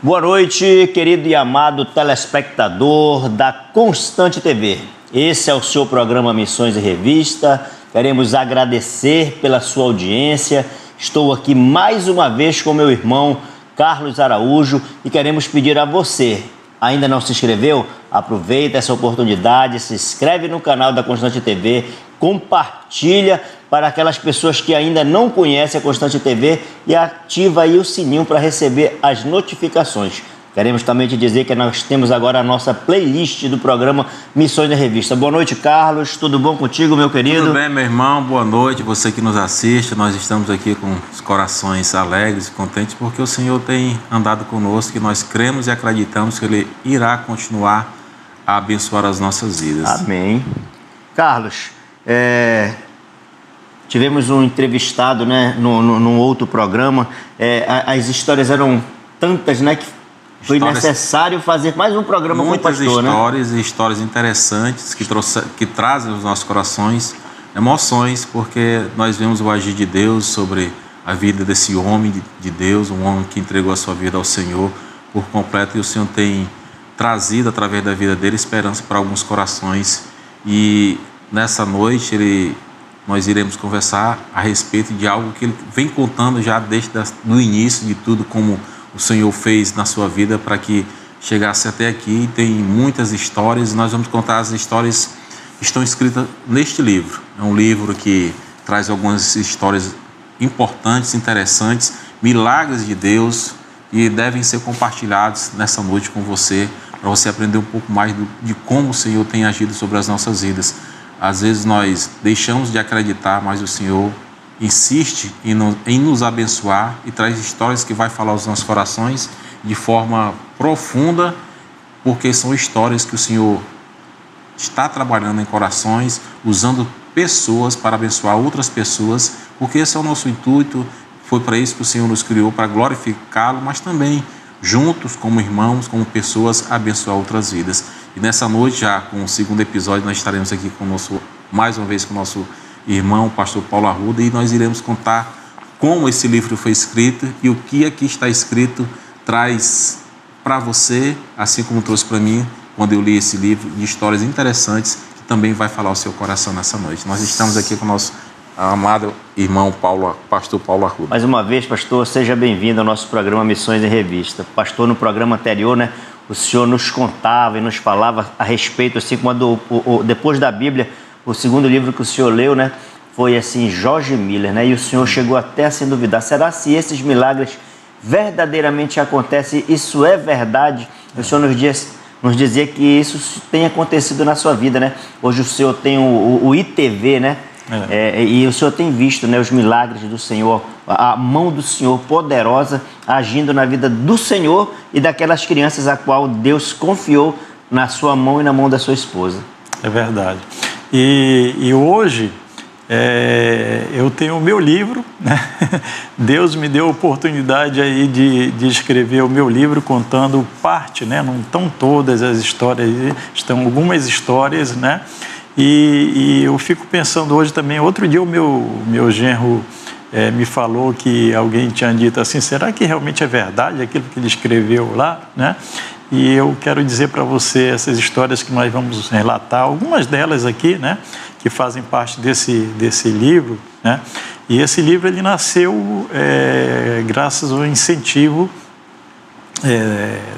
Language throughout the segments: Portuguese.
Boa noite, querido e amado telespectador da Constante TV. Esse é o seu programa Missões e Revista. Queremos agradecer pela sua audiência. Estou aqui mais uma vez com meu irmão Carlos Araújo e queremos pedir a você, ainda não se inscreveu? Aproveita essa oportunidade, se inscreve no canal da Constante TV, compartilha para aquelas pessoas que ainda não conhecem a Constante TV e ativa aí o sininho para receber as notificações. Queremos também te dizer que nós temos agora a nossa playlist do programa Missões da Revista. Boa noite, Carlos. Tudo bom contigo, meu querido? Tudo bem, meu irmão. Boa noite. Você que nos assiste. Nós estamos aqui com os corações alegres e contentes porque o Senhor tem andado conosco e nós cremos e acreditamos que Ele irá continuar a abençoar as nossas vidas. Amém. Carlos, tivemos um entrevistado, né, num outro programa. As histórias eram tantas, né, que foi necessário fazer mais um programa com o pastor, né? Muitas histórias interessantes que trazem aos nossos corações emoções, porque nós vemos o agir de Deus sobre a vida desse homem de Deus, um homem que entregou a sua vida ao Senhor por completo, e o Senhor tem trazido através da vida dele esperança para alguns corações. E nessa noite nós iremos conversar a respeito de algo que ele vem contando já desde o início de tudo, como o Senhor fez na sua vida para que chegasse até aqui. Tem muitas histórias e nós vamos contar as histórias que estão escritas neste livro. É um livro que traz algumas histórias importantes, interessantes, milagres de Deus, e devem ser compartilhados nessa noite com você, para você aprender um pouco mais de como o Senhor tem agido sobre as nossas vidas. Às vezes nós deixamos de acreditar, mas o Senhor insiste em nos abençoar e traz histórias que vai falar aos nossos corações de forma profunda, porque são histórias que o Senhor está trabalhando em corações, usando pessoas para abençoar outras pessoas, porque esse é o nosso intuito. Foi para isso que o Senhor nos criou, para glorificá-lo, mas também juntos, como irmãos, como pessoas, abençoar outras vidas. E nessa noite, já com o segundo episódio, nós estaremos aqui mais uma vez com o nosso irmão, o pastor Paulo Arruda, e nós iremos contar como esse livro foi escrito e o que aqui está escrito traz para você, assim como trouxe para mim, quando eu li esse livro, de histórias interessantes que também vai falar ao seu coração nessa noite. Nós estamos aqui com o nosso amado irmão pastor Paulo Arruda. Mais uma vez, pastor, seja bem-vindo ao nosso programa Missões em Revista. Pastor, no programa anterior, né, o senhor nos contava e nos falava a respeito, assim como depois da Bíblia, o segundo livro que o senhor leu, né, foi assim, George Miller, né, e o senhor chegou até a se duvidar, será se esses milagres verdadeiramente acontecem? Isso é verdade? O senhor nos dizia que isso tem acontecido na sua vida, né? Hoje o senhor tem o ITV, né? E o senhor tem visto, né, os milagres do Senhor, a mão do Senhor poderosa agindo na vida do Senhor e daquelas crianças a qual Deus confiou na sua mão e na mão da sua esposa. É verdade. E hoje eu tenho o meu livro, né? Deus me deu a oportunidade aí de escrever o meu livro contando parte, né? Não estão todas as histórias, estão algumas histórias, né? E eu fico pensando hoje também, outro dia o meu genro me falou que alguém tinha dito assim, será que realmente é verdade aquilo que ele escreveu lá, né? E eu quero dizer para você essas histórias que nós vamos relatar, algumas delas aqui, né, que fazem parte desse livro, né? E esse livro ele nasceu graças ao incentivo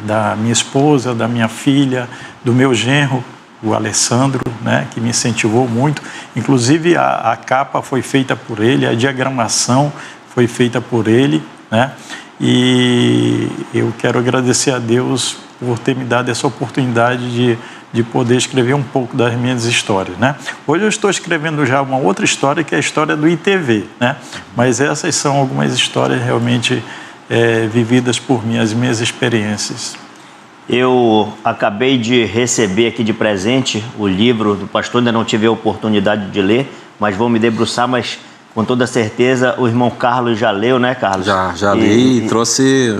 da minha esposa, da minha filha, do meu genro, o Alessandro, né, que me incentivou muito. Inclusive a capa foi feita por ele, a diagramação foi feita por ele, né? E eu quero agradecer a Deus por ter me dado essa oportunidade de poder escrever um pouco das minhas histórias, né? Hoje eu estou escrevendo já uma outra história, que é a história do ITV, né? Mas essas são algumas histórias realmente vividas por mim, as minhas experiências. Eu acabei de receber aqui de presente o livro do pastor, ainda não tive a oportunidade de ler, mas vou me debruçar, mas com toda certeza o irmão Carlos já leu, né, Carlos? Já li e trouxe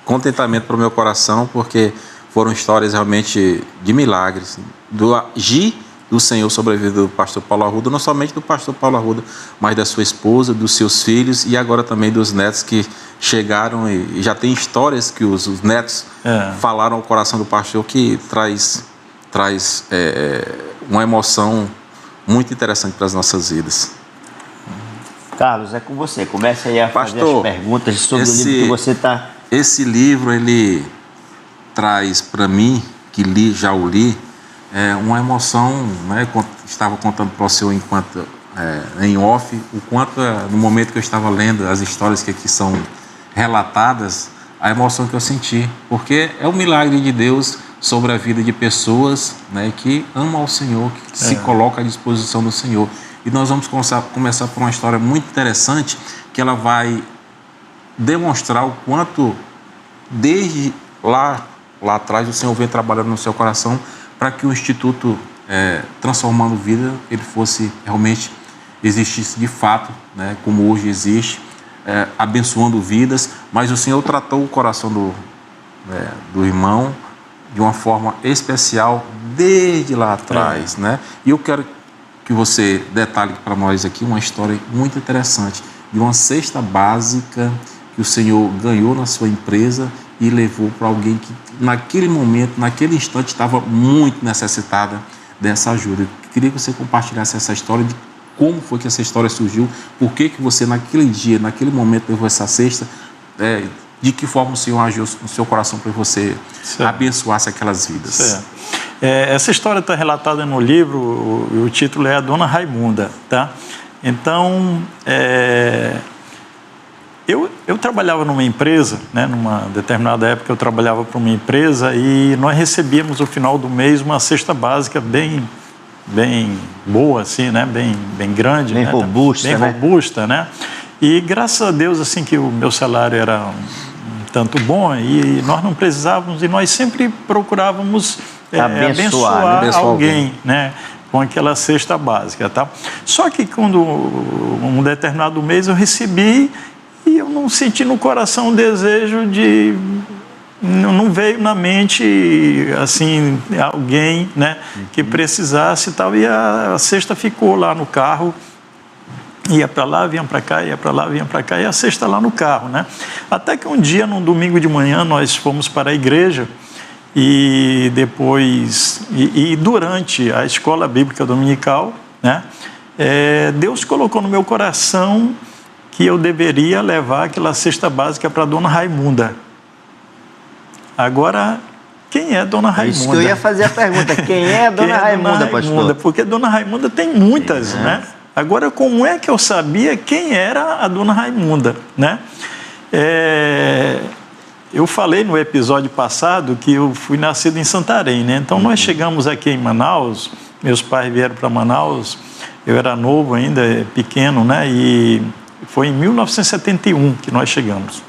contentamento para o meu coração, porque foram histórias realmente de milagres, do agir do Senhor sobre a vida do pastor Paulo Arruda, não somente do pastor Paulo Arruda, mas da sua esposa, dos seus filhos e agora também dos netos que chegaram e já tem histórias que os netos falaram ao coração do pastor que traz uma emoção muito interessante para as nossas vidas. Carlos, é com você. Comece aí a fazer Pastor, as perguntas sobre o livro que você está... Esse livro, ele traz para mim, que já o li, uma emoção, né? Estava contando para o senhor enquanto em off, o quanto no momento que eu estava lendo as histórias que aqui são relatadas, a emoção que eu senti, porque é um milagre de Deus sobre a vida de pessoas, né, que amam ao Senhor, que se colocam à disposição do Senhor. E nós vamos começar por uma história muito interessante, que ela vai demonstrar o quanto desde lá atrás o Senhor vem trabalhando no seu coração para que o Instituto Transformando Vida ele fosse realmente, existisse de fato, né, como hoje existe, abençoando vidas, mas o Senhor tratou o coração do irmão de uma forma especial desde lá atrás, né? E eu quero que você detalhe para nós aqui uma história muito interessante de uma cesta básica que o Senhor ganhou na sua empresa e levou para alguém que naquele momento, naquele instante estava muito necessitada dessa ajuda. Eu queria que você compartilhasse essa história de como foi que essa história surgiu, por que você naquele dia, naquele momento levou essa cesta, de que forma o Senhor agiu no seu coração para você abençoasse aquelas vidas. Essa história está relatada no livro, o título é A Dona Raimunda, tá? Então, eu trabalhava numa empresa, né? Numa determinada época eu trabalhava para uma empresa e nós recebíamos no final do mês uma cesta básica bem boa, assim, né? Bem grande, bem, né? Robusta, né? E graças a Deus, assim, que o meu salário era um tanto bom e nós não precisávamos, e nós sempre procurávamos abençoar alguém, né? Com aquela cesta básica, tá? Só que quando um determinado mês eu recebi e eu não senti no coração o desejo de... Não veio na mente, assim, alguém, né, que precisasse e tal, e a cesta ficou lá no carro, ia para lá, vinha para cá, ia para lá, vinha para cá, e a cesta lá no carro, né? Até que um dia, num domingo de manhã, nós fomos para a igreja e depois, e durante a escola bíblica dominical, né, Deus colocou no meu coração que eu deveria levar aquela cesta básica para a Dona Raimunda. Agora, quem é Dona Raimunda? Isso que eu ia fazer a pergunta, quem é a Dona Raimunda, pastor? Porque Dona Raimunda tem muitas, né? Agora, como é que eu sabia quem era a Dona Raimunda, né? Eu falei no episódio passado que eu fui nascido em Santarém, né? Então, nós chegamos aqui em Manaus, meus pais vieram para Manaus, eu era novo ainda, pequeno, né? E foi em 1971 que nós chegamos.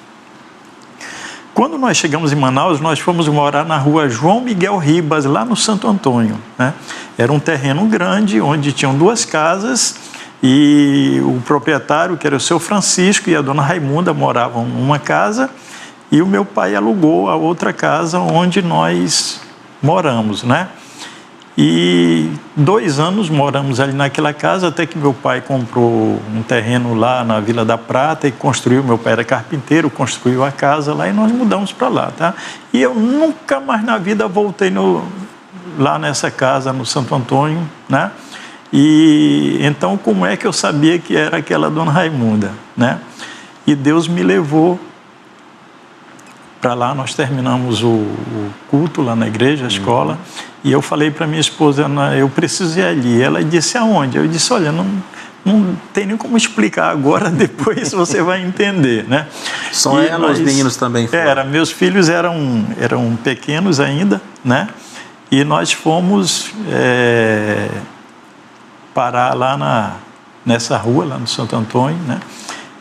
Quando nós chegamos em Manaus, nós fomos morar na rua João Miguel Ribas, lá no Santo Antônio, né? Era um terreno grande, onde tinham 2 casas, e o proprietário, que era o seu Francisco, e a Dona Raimunda moravam numa casa, e o meu pai alugou a outra casa onde nós moramos, né? E 2 anos moramos ali naquela casa, até que meu pai comprou um terreno lá na Vila da Prata e construiu, meu pai era carpinteiro, construiu a casa lá e nós mudamos para lá, tá? E eu nunca mais na vida voltei lá nessa casa, no Santo Antônio, né? E então, como é que eu sabia que era aquela Dona Raimunda, né? E Deus me levou para lá, nós terminamos o culto lá na igreja, a escola, e eu falei para minha esposa, eu preciso ir ali. Ela disse, aonde? Eu disse, olha, não tem nem como explicar agora, depois você vai entender, né? Só ela, os meninos também foram? Meus filhos eram pequenos ainda, né? E nós fomos parar lá nessa rua, lá no Santo Antônio, né?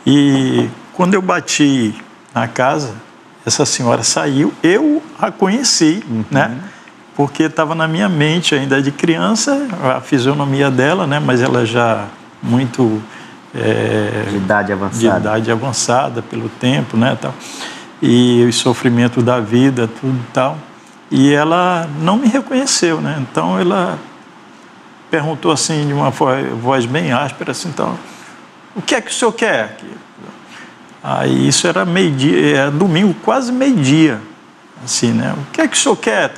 E quando eu bati na casa, essa senhora saiu, eu a conheci, né? Porque estava na minha mente ainda de criança, a fisionomia dela, né? Mas ela já muito... de idade avançada pelo tempo, né? Tal. E o sofrimento da vida, tudo tal. E ela não me reconheceu, né? Então ela perguntou assim, de uma voz bem áspera, assim, então, o que é que o senhor quer? Aí isso era meio-dia, domingo, quase meio-dia, assim, né? O que é que o senhor quer?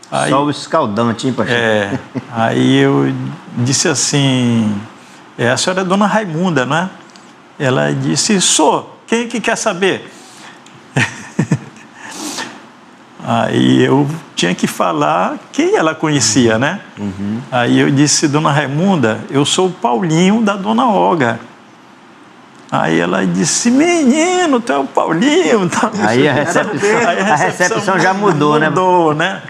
Aí, só o escaldante, hein, pastor? Aí eu disse assim, a senhora é dona Raimunda, né? Ela disse, sou, quem que quer saber? Aí eu tinha que falar quem ela conhecia, né? Uhum. Aí eu disse, dona Raimunda, eu sou o Paulinho da dona Olga. Aí ela disse, menino, tu é o Paulinho. Tá? Aí a recepção já mudou, né? Mudou, né?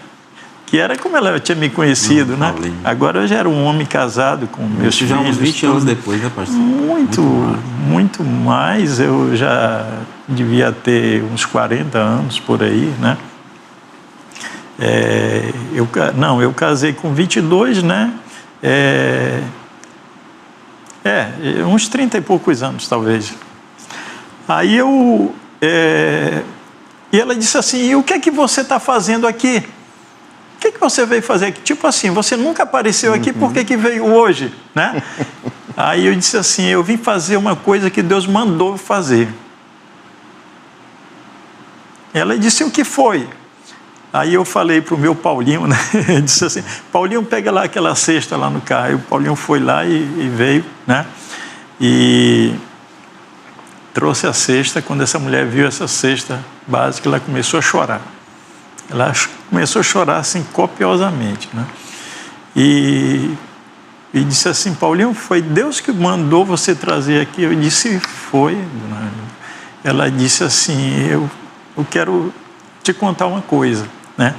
Que era como ela tinha me conhecido, né? Paulinho. Agora eu já era um homem casado com meus filhos. Já uns 20 anos depois, né, pastor? Muito mais. Eu já devia ter uns 40 anos por aí, né? Eu casei com 22, né? Uns 30 e poucos anos, talvez. Aí e ela disse assim, e o que é que você está fazendo aqui? O que é que você veio fazer aqui? Tipo assim, você nunca apareceu aqui, por que veio hoje? Né? Aí eu disse assim, eu vim fazer uma coisa que Deus mandou fazer. Ela disse, o que foi? Aí eu falei para o meu Paulinho, né? Eu disse assim, Paulinho, pega lá aquela cesta lá no carro. Aí o Paulinho foi lá e veio, né? E trouxe a cesta. Quando essa mulher viu essa cesta básica, ela começou a chorar. Ela começou a chorar assim copiosamente, né? E disse assim, Paulinho, foi Deus que mandou você trazer aqui? Eu disse, foi. Ela disse assim, eu quero te contar uma coisa, né?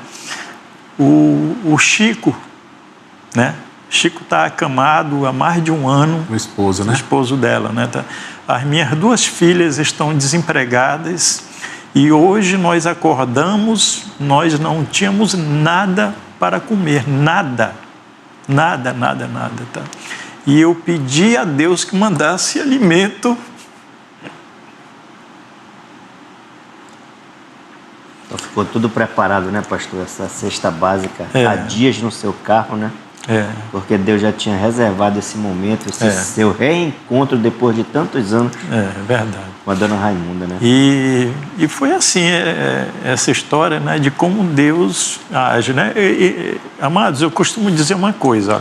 O Chico, né? Chico está acamado há mais de um ano. O esposo, né? O esposo dela, né? As minhas 2 filhas estão desempregadas e hoje nós acordamos, nós não tínhamos nada para comer, nada, tá? E eu pedi a Deus que mandasse alimento. Então ficou tudo preparado, né, pastor? Essa cesta básica há dias no seu carro, né? Porque Deus já tinha reservado esse momento, esse seu reencontro depois de tantos anos. Verdade. Com a dona Raimunda, né? E foi assim, essa história, né, de como Deus age, né? Amados, eu costumo dizer uma coisa,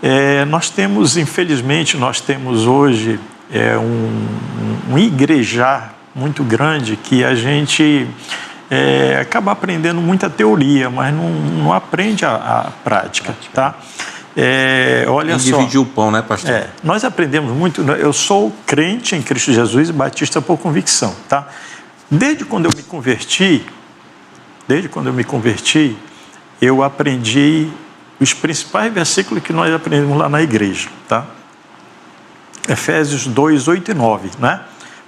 olha, nós temos, infelizmente, hoje um igrejar muito grande que a gente acaba aprendendo muita teoria, mas não aprende a prática, tá? Olha só. Dividir o pão, né, pastor? Nós aprendemos muito. Eu sou crente em Cristo Jesus e batista por convicção, tá? Desde quando eu me converti, eu aprendi os principais versículos que nós aprendemos lá na igreja, tá? Efésios 2, 8 e 9, né?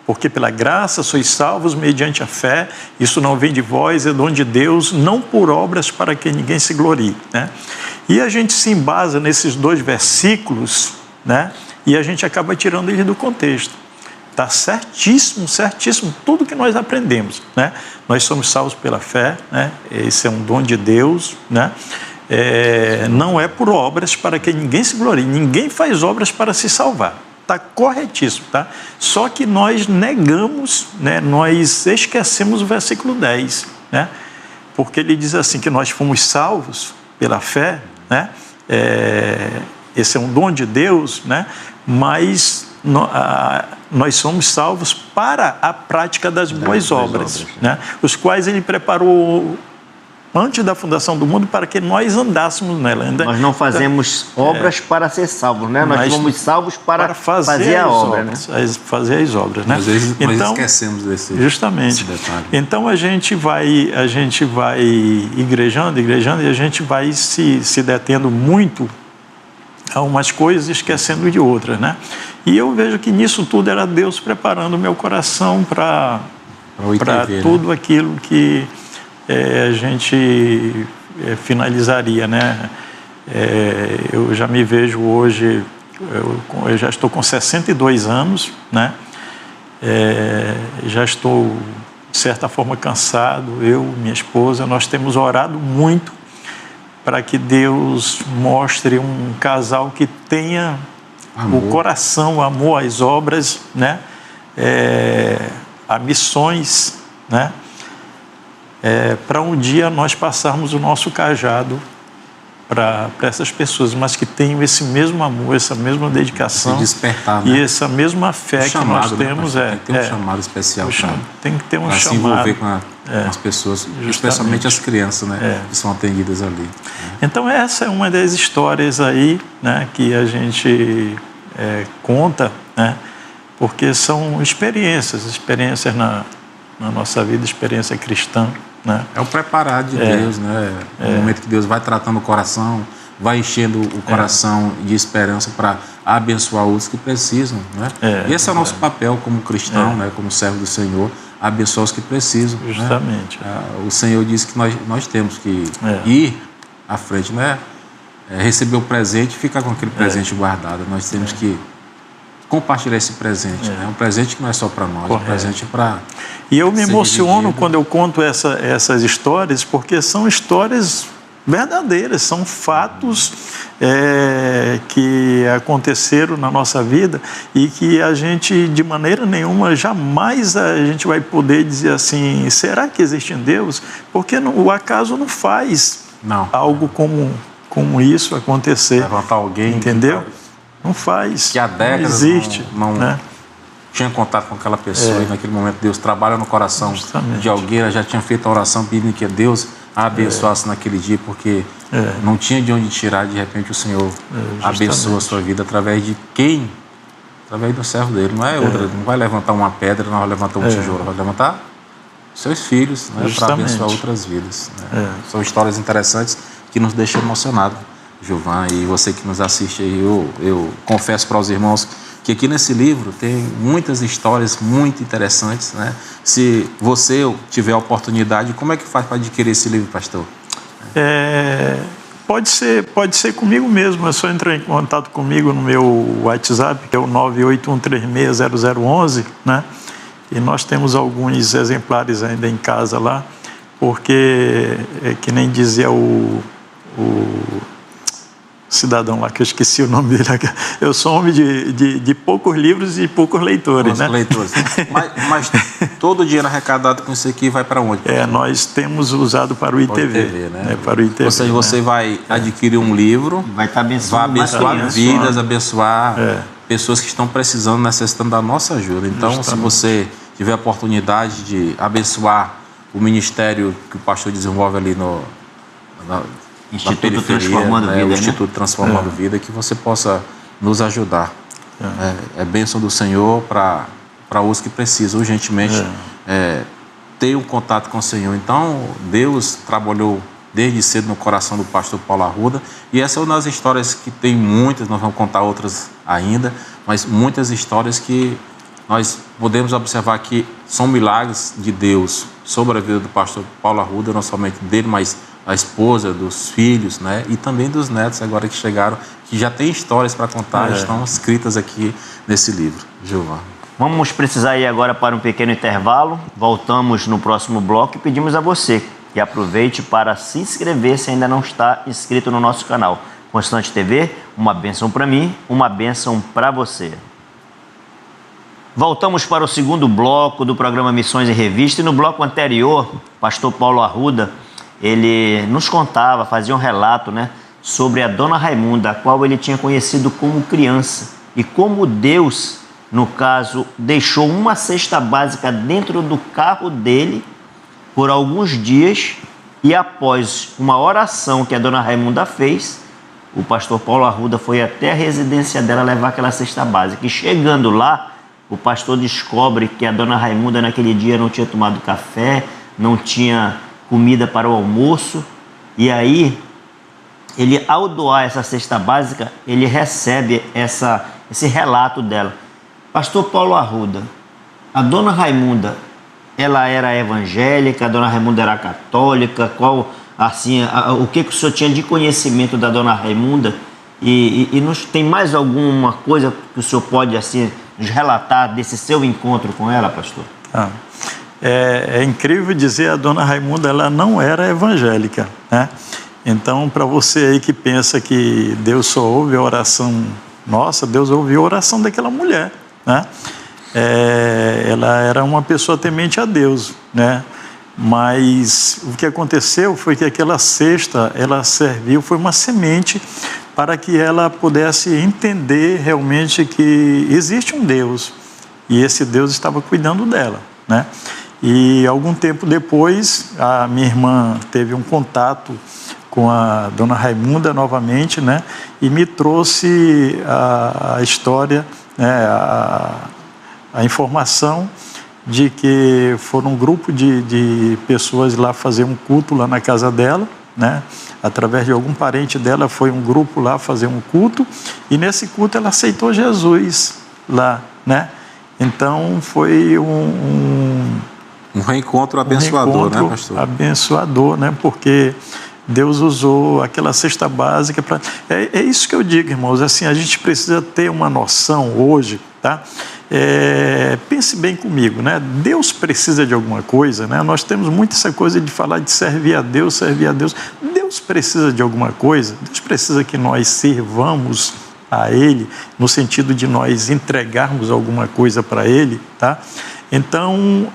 Porque pela graça sois salvos mediante a fé, isso não vem de vós, é dom de Deus, não por obras para que ninguém se glorie, né? E a gente se embasa nesses 2 versículos, né? E a gente acaba tirando eles do contexto. Está certíssimo, tudo que nós aprendemos, né? Nós somos salvos pela fé, né? Esse é um dom de Deus, né? Não é por obras para que ninguém se glorie, ninguém faz obras para se salvar. Está corretíssimo, tá? Só que nós negamos, né? Nós esquecemos o versículo 10, né? Porque ele diz assim, que nós fomos salvos pela fé, né? Esse é um dom de Deus, né? Mas nós somos salvos para a prática das boas obras, né? Os quais ele preparou antes da fundação do mundo para que nós andássemos nela. Nós não fazemos obras para ser salvos, né? Nós somos salvos para fazer a obra, né? Fazer as obras, né? Às vezes nós esquecemos desse detalhe. Então a gente vai igrejando e a gente vai se detendo muito a umas coisas e esquecendo de outras, né? E eu vejo que nisso tudo era Deus preparando o meu coração para tudo aquilo que a gente finalizaria, né? Eu já me vejo hoje, eu já estou com 62 anos, né? Já estou, de certa forma, cansado. Eu, minha esposa, nós temos orado muito para que Deus mostre um casal que tenha Amor. o coração, amor às obras, né? A missões, né? Para um dia nós passarmos o nosso cajado para essas pessoas, mas que tenham esse mesmo amor, essa mesma dedicação, se despertar, e né? essa mesma fé chamado, que nós temos. Tem que ter um chamado especial tem que ter um para se chamado. envolver com as pessoas, especialmente as crianças, né? Que são atendidas ali. Então essa é uma das histórias aí, né, que a gente conta, né, porque são experiências na nossa vida, experiência cristã, né? É o preparar de Deus, né? O momento que Deus vai tratando o coração, vai enchendo o coração de esperança para abençoar outros que precisam, né? E esse é o nosso papel como cristão, né? Como servo do Senhor, abençoar os que precisam. Justamente. Né? O Senhor disse que nós temos que ir à frente, né? Receber o presente e ficar com aquele presente guardado. Nós temos que compartilhar esse presente, né? Um presente que não é só para nós, um presente para... E eu me emociono quando eu conto essas histórias, porque são histórias verdadeiras, são fatos que aconteceram na nossa vida e que a gente, de maneira nenhuma, jamais a gente vai poder dizer assim, será que existe um Deus? Porque o acaso não faz algo como isso acontecer. Levantar alguém... Entendeu? Não faz. Que há décadas não existe. Não tinha contato com aquela pessoa e naquele momento Deus trabalha no coração de alguém. Ela já tinha feito a oração pedindo que Deus a abençoasse naquele dia, porque não tinha de onde tirar. De repente o Senhor abençoa a sua vida através de quem? Através do servo dele. Não é outra. Não vai levantar uma pedra, não vai levantar um tijolo, vai levantar seus filhos, né, para abençoar outras vidas. Né? São histórias interessantes que nos deixam emocionados, Gilvan, e você que nos assiste aí. Eu confesso para os irmãos que aqui nesse livro tem muitas histórias muito interessantes, né? Se você tiver a oportunidade, como é que faz para adquirir esse livro, pastor? Pode ser comigo mesmo, é só entrar em contato comigo no meu WhatsApp, que é o 981360011, né? E nós temos alguns exemplares ainda em casa lá, porque, que nem dizia o cidadão lá, que eu esqueci o nome dele, eu sou homem de poucos livros e poucos leitores, né? Leitores. Mas todo dinheiro arrecadado com isso aqui vai para onde? Nós temos usado para o ITV. Né? Para o ITV, ou seja, você vai adquirir um livro, vai abençoar vidas, abençoar pessoas que estão precisando, necessitando da nossa ajuda. Então, justamente, se você tiver a oportunidade de abençoar o ministério que o pastor desenvolve ali na Instituto Transformando Vida, o Instituto Transformando Vida, que você possa nos ajudar. É bênção do Senhor para os que precisam urgentemente ter um contato com o Senhor. Então, Deus trabalhou desde cedo no coração do pastor Paulo Arruda, e essa é uma das histórias que tem muitas, nós vamos contar outras ainda, mas muitas histórias que nós podemos observar que são milagres de Deus sobre a vida do pastor Paulo Arruda, não somente dele, mas a esposa, dos filhos, né? E também dos netos agora que chegaram, que já tem histórias para contar, estão escritas aqui nesse livro. Gilvan. Vamos precisar ir agora para um pequeno intervalo, voltamos no próximo bloco e pedimos a você que aproveite para se inscrever se ainda não está inscrito no nosso canal. Constante TV, uma bênção para mim, uma bênção para você. Voltamos para o segundo bloco do programa Missões em Revista, e no bloco anterior, o pastor Paulo Arruda, ele nos contava, fazia um relato, né, sobre a Dona Raimunda, a qual ele tinha conhecido como criança, e como Deus, no caso, deixou uma cesta básica dentro do carro dele por alguns dias, e após uma oração que a Dona Raimunda fez, o pastor Paulo Arruda foi até a residência dela levar aquela cesta básica. E chegando lá, o pastor descobre que a Dona Raimunda naquele dia não tinha tomado café, não tinha comida para o almoço, e aí ele, ao doar essa cesta básica, ele recebe esse relato dela. Pastor Paulo Arruda, a Dona Raimunda, ela era evangélica, a Dona Raimunda era católica, o que o senhor tinha de conhecimento da Dona Raimunda, e tem mais alguma coisa que o senhor pode assim nos relatar desse seu encontro com ela, pastor? É incrível dizer, a Dona Raimunda, ela não era evangélica, né? Então, para você aí que pensa que Deus só ouve a oração nossa, Deus ouviu a oração daquela mulher, né? Ela era uma pessoa temente a Deus, né? Mas o que aconteceu foi que aquela cesta, ela serviu, foi uma semente para que ela pudesse entender realmente que existe um Deus e esse Deus estava cuidando dela, né? E algum tempo depois, a minha irmã teve um contato com a dona Raimunda novamente, né? E me trouxe a história, né? A informação de que foram um grupo de pessoas lá fazer um culto lá na casa dela, né? Através de algum parente dela, foi um grupo lá fazer um culto, e nesse culto ela aceitou Jesus lá, né? Então foi um reencontro abençoador, né, pastor? Abençoador, né? Porque Deus usou aquela cesta básica para... É isso que eu digo, irmãos, assim, a gente precisa ter uma noção hoje, tá? Pense bem comigo, né? Deus precisa de alguma coisa, né? Nós temos muito essa coisa de falar de servir a Deus, servir a Deus. Deus precisa de alguma coisa, Deus precisa que nós sirvamos a Ele, no sentido de nós entregarmos alguma coisa para Ele, tá? Então,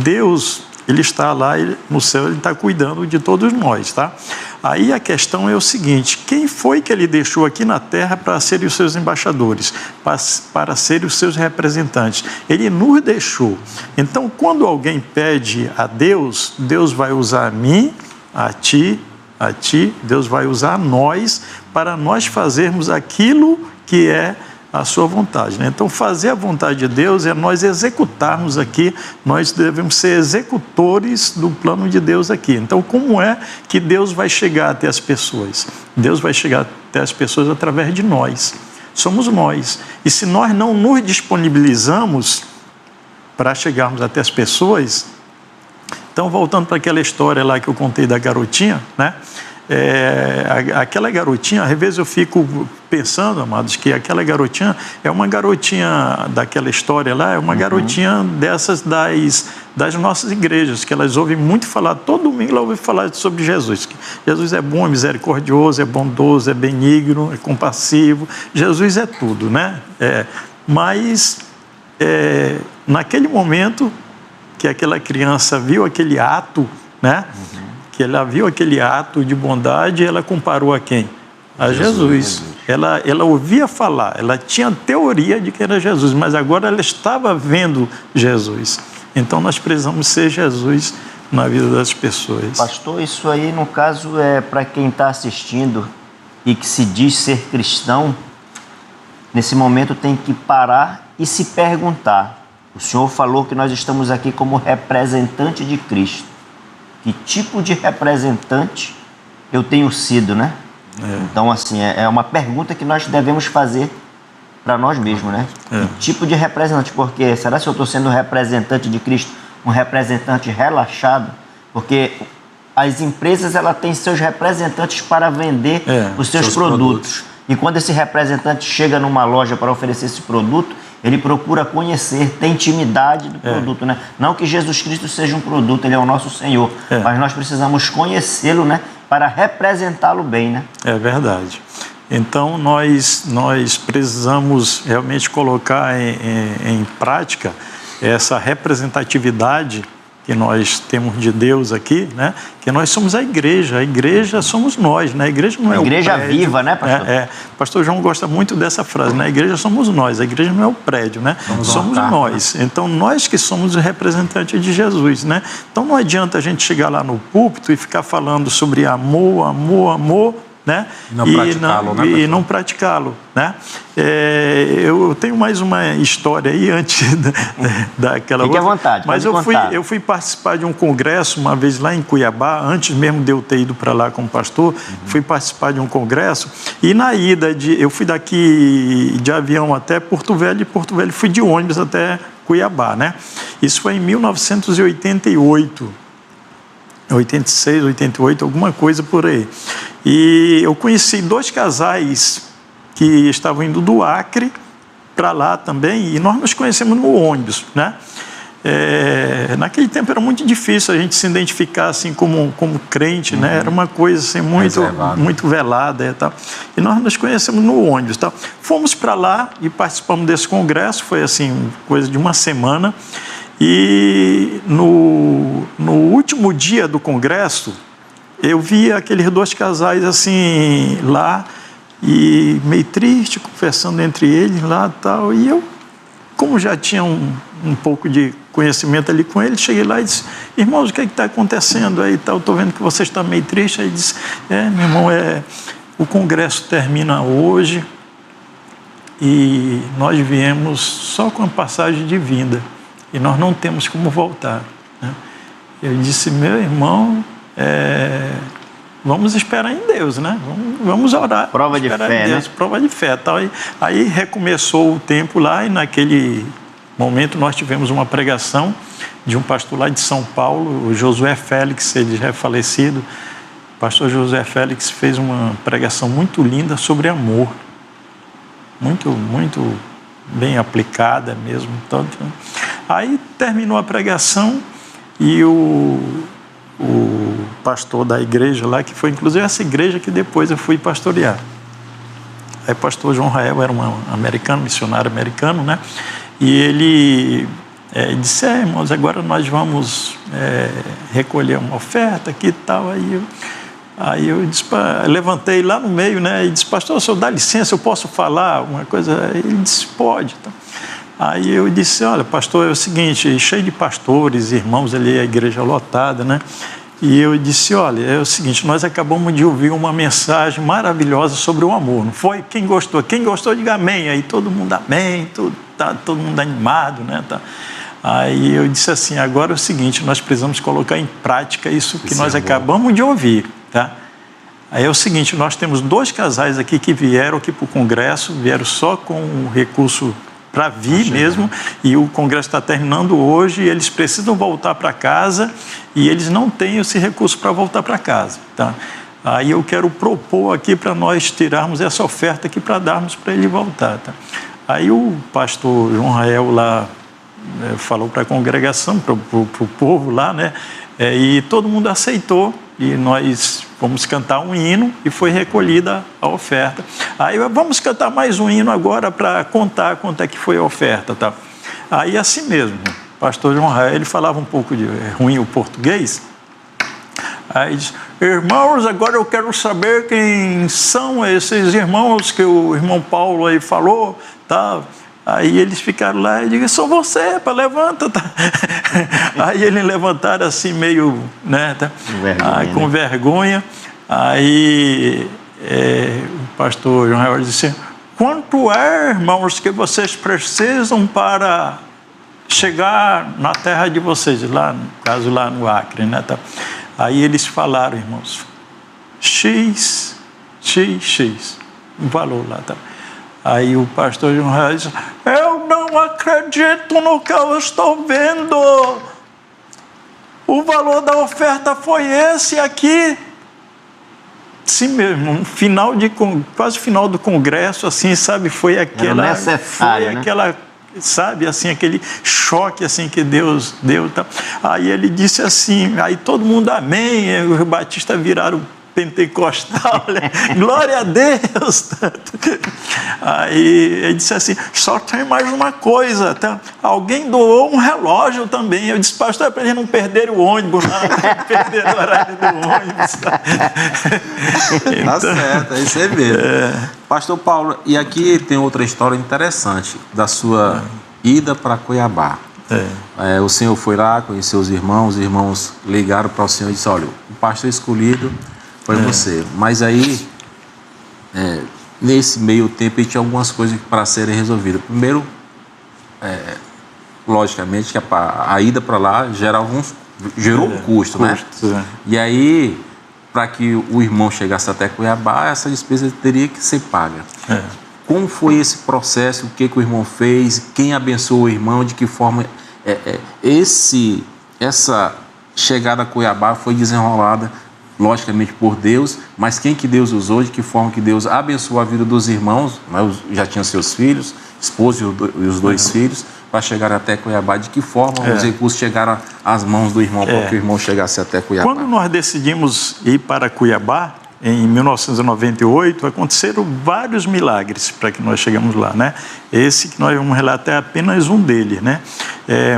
Deus, Ele está lá no céu, Ele está cuidando de todos nós, tá? Aí a questão é o seguinte: quem foi que Ele deixou aqui na terra para serem os seus embaixadores, para serem os seus representantes? Ele nos deixou. Então, quando alguém pede a Deus, Deus vai usar a mim, a ti, Deus vai usar nós para nós fazermos aquilo que é a sua vontade, né? Então, fazer a vontade de Deus é nós executarmos aqui, nós devemos ser executores do plano de Deus aqui. Então, como é que Deus vai chegar até as pessoas? Deus vai chegar até as pessoas através de nós. Somos nós. E se nós não nos disponibilizamos para chegarmos até as pessoas... Então, voltando para aquela história lá que eu contei da garotinha, né? Aquela garotinha, às vezes eu fico pensando, amados, que aquela garotinha é uma garotinha daquela história lá, é uma garotinha dessas das nossas igrejas, que elas ouvem muito falar, todo domingo ela ouve falar sobre Jesus, que Jesus é bom, é misericordioso, é bondoso, é benigno, é compassivo, Jesus é tudo, né? Mas naquele momento que aquela criança viu aquele ato, né? Que ela viu aquele ato de bondade, ela comparou a quem? A Jesus. Ela ouvia falar, ela tinha teoria de que era Jesus, mas agora ela estava vendo Jesus. Então nós precisamos ser Jesus na vida das pessoas. Pastor, isso aí no caso é para quem está assistindo e que se diz ser cristão, nesse momento tem que parar e se perguntar. O senhor falou que nós estamos aqui como representante de Cristo. Que tipo de representante eu tenho sido, né? Então, assim, é uma pergunta que nós devemos fazer para nós mesmos, né? Que tipo de representante? Porque será que eu estou sendo representante de Cristo, um representante relaxado? Porque as empresas, elas têm seus representantes para vender os seus produtos. E quando esse representante chega numa loja para oferecer esse produto, ele procura conhecer, ter intimidade do produto, né? Não que Jesus Cristo seja um produto, Ele é o nosso Senhor, mas nós precisamos conhecê-lo, né? Para representá-lo bem, né? É verdade. Então, nós precisamos realmente colocar em prática essa representatividade que nós temos de Deus aqui, né? Que nós somos a igreja somos nós, né? A igreja não é o prédio. A igreja viva, né, pastor? Pastor João gosta muito dessa frase, né? A igreja somos nós, a igreja não é o prédio, né? Somos nós. Então, nós que somos os representantes de Jesus, né? Então, não adianta a gente chegar lá no púlpito e ficar falando sobre amor, né? E não praticá-lo, né? Eu tenho mais uma história aí antes daquela outra. Fique à vontade. Mas eu fui participar de um congresso uma vez lá em Cuiabá, antes mesmo de eu ter ido para lá como pastor, fui participar de um congresso e na ida eu fui daqui de avião até Porto Velho, e Porto Velho fui de ônibus até Cuiabá, né? Isso foi em 1988. 86, 88, alguma coisa por aí. E eu conheci 2 casais que estavam indo do Acre para lá também, e nós nos conhecemos no ônibus, né? naquele tempo era muito difícil a gente se identificar assim como crente, né? Era uma coisa assim, muito velada e tal. E nós nos conhecemos no ônibus, tal. Fomos para lá e participamos desse congresso, foi assim, coisa de uma semana. E no último dia do congresso, eu vi aqueles 2 casais assim lá, e meio triste, conversando entre eles lá e tal. E eu, como já tinha um pouco de conhecimento ali com ele, cheguei lá e disse: irmãos, o que está acontecendo aí? Estou vendo que você está meio triste. Aí disse: meu irmão, o congresso termina hoje e nós viemos só com a passagem de vinda e nós não temos como voltar, né? Eu disse: meu irmão, vamos esperar em Deus, né? Vamos orar. Prova de fé, né? Prova de fé. Tal. Aí recomeçou o tempo lá e naquele momento nós tivemos uma pregação de um pastor lá de São Paulo, o Josué Félix, ele já é falecido. O pastor Josué Félix fez uma pregação muito linda sobre amor. Muito, muito bem aplicada mesmo. Aí terminou a pregação e o pastor da igreja lá, que foi inclusive essa igreja que depois eu fui pastorear. Aí o pastor João Rael era um americano, missionário americano, né? E ele disse: irmãos, agora nós vamos recolher uma oferta aqui e tal. Aí eu disse, levantei lá no meio, né? E disse: pastor, o senhor dá licença, eu posso falar uma coisa? Ele disse: pode. Aí eu disse: olha, pastor, é o seguinte, cheio de pastores, irmãos ali, a igreja lotada, né? E eu disse: olha, é o seguinte, nós acabamos de ouvir uma mensagem maravilhosa sobre o amor, não foi? Quem gostou, diga amém. Aí todo mundo amém, tá todo mundo animado, né? Tá. Aí eu disse assim: agora é o seguinte, nós precisamos colocar em prática isso que nós acabamos de ouvir, tá? Aí é o seguinte, nós temos 2 casais aqui que vieram aqui para o congresso, vieram só com o recurso para vir mesmo, e o congresso está terminando hoje, e eles precisam voltar para casa, e eles não têm esse recurso para voltar para casa, tá? Aí eu quero propor aqui para nós tirarmos essa oferta aqui para darmos para ele voltar, tá? Aí o pastor João Rael lá falou para a congregação, para o povo lá, né? E todo mundo aceitou, e nós fomos cantar um hino e foi recolhida a oferta. Aí vamos cantar mais um hino agora para contar quanto é que foi a oferta, tá? Aí assim mesmo, o pastor João Rael, ele falava um pouco de ruim o português. Aí disse: irmãos, agora eu quero saber quem são esses irmãos que o irmão Paulo aí falou, tá? Aí eles ficaram lá e digo: sou você, levanta, tá? Aí eles levantaram assim meio, né, tá? Com vergonha. Aí o pastor João Rael disse: quanto irmãos, que vocês precisam para chegar na terra de vocês, lá, no caso lá no Acre, né, tá? Aí eles falaram, irmãos, X, um valor lá, tá? Aí o pastor João Rael disse: eu não acredito no que eu estou vendo. O valor da oferta foi esse aqui. Sim mesmo, quase final do congresso, assim, sabe? Foi aquela, sabe, assim, aquele choque assim que Deus deu, tá? Aí ele disse assim, aí todo mundo amém, os batistas viraram pentecostal, né? Glória a Deus. Aí ele disse assim: só tem mais uma coisa, tá? Alguém doou um relógio também. Eu disse: pastor, é para eles não perderem o ônibus, não perder o horário do ônibus. Tá certo, é isso aí mesmo. Pastor Paulo, e aqui tem outra história interessante da sua ida para Cuiabá. O senhor foi lá, conheceu os irmãos ligaram para o senhor e disse: olha, o pastor escolhido foi você. Mas aí, nesse meio tempo, tinha algumas coisas para serem resolvidas. Primeiro, logicamente, que a ida para lá gerou um custo, né? E aí, para que o irmão chegasse até Cuiabá, essa despesa teria que ser paga. Como foi esse processo? O que o irmão fez? Quem abençoou o irmão? De que forma essa chegada a Cuiabá foi desenrolada logicamente por Deus, mas quem que Deus usou, de que forma que Deus abençoou a vida dos irmãos, né? Já tinham seus filhos, esposo e os dois filhos, para chegar até Cuiabá, de que forma os recursos chegaram às mãos do irmão, para que o irmão chegasse até Cuiabá. Quando nós decidimos ir para Cuiabá, em 1998, aconteceram vários milagres para que nós chegamos lá, né? Esse que nós vamos relatar é apenas um deles, né?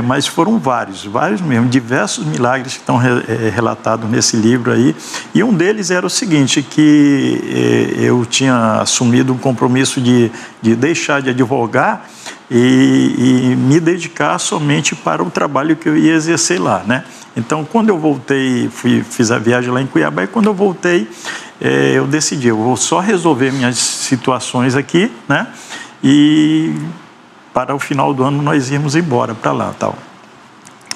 Mas foram vários mesmo, diversos milagres que estão relatados nesse livro aí. E um deles era o seguinte, que eu tinha assumido um compromisso de deixar de advogar e me dedicar somente para o trabalho que eu ia exercer lá, né? Então, quando eu voltei, fiz a viagem lá em Cuiabá, e quando eu voltei, eu decidi, eu vou só resolver minhas situações aqui, né? E para o final do ano nós íamos embora para lá, tal.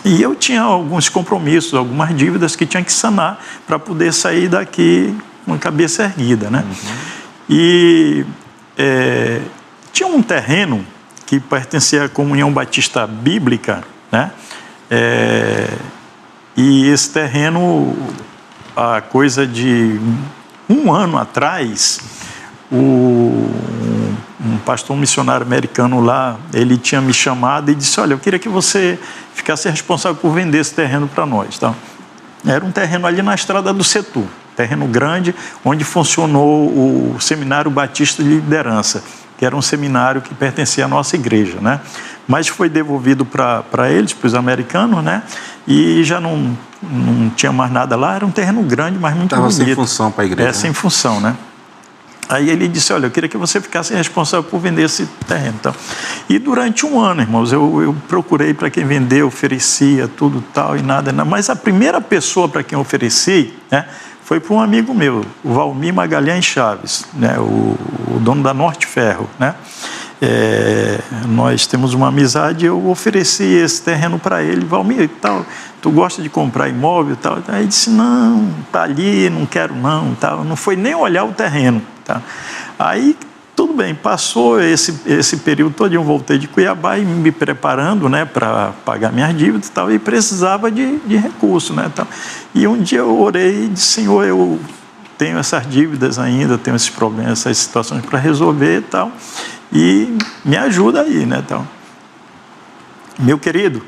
E eu tinha alguns compromissos, algumas dívidas que tinha que sanar para poder sair daqui com a cabeça erguida, né? E tinha um terreno que pertencia à Comunhão Batista Bíblica, né? E esse terreno, há coisa de um ano atrás, um pastor missionário americano lá, ele tinha me chamado e disse, olha, eu queria que você ficasse responsável por vender esse terreno para nós, tá? Era um terreno ali na estrada do Setu, terreno grande, onde funcionou o Seminário Batista de Liderança, que era um seminário que pertencia à nossa igreja, né? Mas foi devolvido para eles, para os americanos, né? E já não tinha mais nada lá, era um terreno grande, mas muito bonito. Estava sem função para a igreja. Sem função, né? Aí ele disse, olha, eu queria que você ficasse responsável por vender esse terreno. Então, e durante um ano, irmãos, eu procurei para quem vendeu, oferecia tudo tal e nada. Mas a primeira pessoa para quem eu ofereci, né, foi para um amigo meu, o Valmir Magalhães Chaves, né, o dono da Norte Ferro, né? Nós temos uma amizade, eu ofereci esse terreno para ele, Valmir, e tal, tu gosta de comprar imóvel e tal? Aí ele disse, não, tá ali, não quero não, tal. Não foi nem olhar o terreno, tá? Aí, tudo bem, passou esse período todo, eu voltei de Cuiabá e me preparando, né, para pagar minhas dívidas e tal, e precisava de recurso, né, tal. E um dia eu orei e disse, Senhor, eu tenho essas dívidas ainda, tenho esses problemas, essas situações para resolver e tal, e me ajuda aí, né, tal. Meu querido,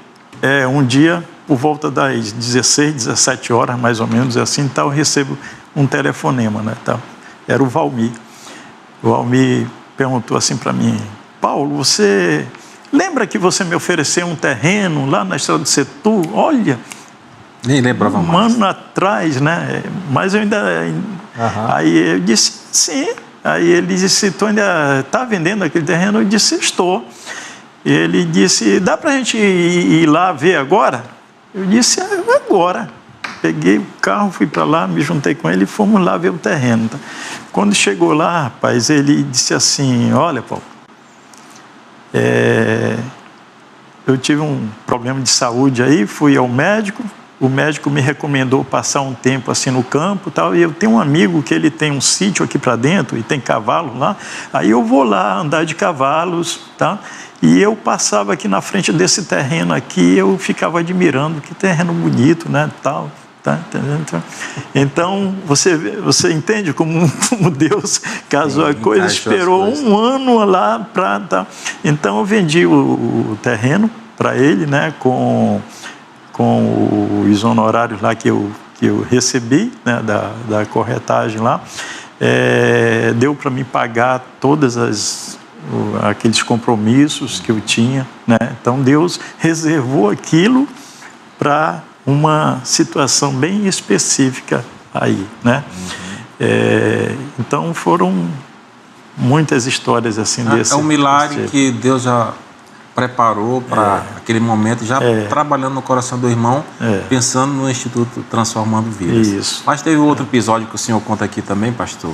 um dia, por volta das 16, 17 horas, mais ou menos, assim, tal, eu recebo um telefonema, né, tal. Era o Valmir. O Valmir perguntou assim para mim, Paulo, você lembra que você me ofereceu um terreno lá na estrada do Setu? Olha, nem lembrava mais. Um ano atrás, né? Mas eu ainda... Aí eu disse, sim. Aí ele disse, tu ainda está vendendo aquele terreno? Eu disse, estou. Ele disse, dá para a gente ir lá ver agora? Eu disse, agora. Peguei o carro, fui para lá, me juntei com ele e fomos lá ver o terreno. Quando chegou lá, rapaz, ele disse assim, olha, Paulo, eu tive um problema de saúde aí, fui ao médico, o médico me recomendou passar um tempo assim no campo e tal, e eu tenho um amigo que ele tem um sítio aqui para dentro e tem cavalo lá, aí eu vou lá andar de cavalos, tá? E eu passava aqui na frente desse terreno aqui, eu ficava admirando, que terreno bonito, né, tal. Tá, então, você entende como Deus casou a coisa, esperou um ano lá para... Tá. Então, eu vendi o terreno para ele, né, com os honorários lá que eu recebi, né, da corretagem lá. Deu para me pagar todas aqueles compromissos que eu tinha, né? Então, Deus reservou aquilo para uma situação bem específica aí, né? Então foram muitas histórias assim desse. É um milagre que Deus já preparou para aquele momento, já trabalhando no coração do irmão, pensando no Instituto Transformando Vidas. Isso. Mas teve outro episódio que o senhor conta aqui também, pastor,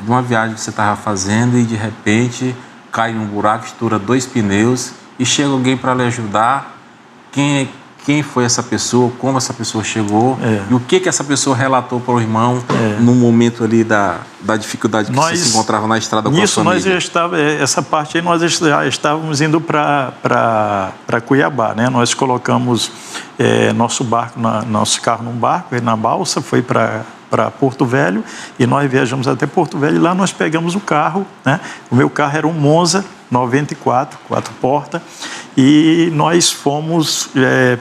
de uma viagem que você estava fazendo e de repente cai num buraco, estoura 2 pneus e chega alguém para lhe ajudar. Quem quem foi essa pessoa, como essa pessoa chegou e o que essa pessoa relatou para o irmão no momento ali da dificuldade que você se encontrava na estrada com a família. Nós já estava, essa parte aí nós já estávamos indo para Cuiabá, né? Nós colocamos nosso carro num barco, na balsa, foi para Porto Velho, e nós viajamos até Porto Velho, e lá nós pegamos o carro, né? O meu carro era um Monza 94, 4 portas, e nós fomos,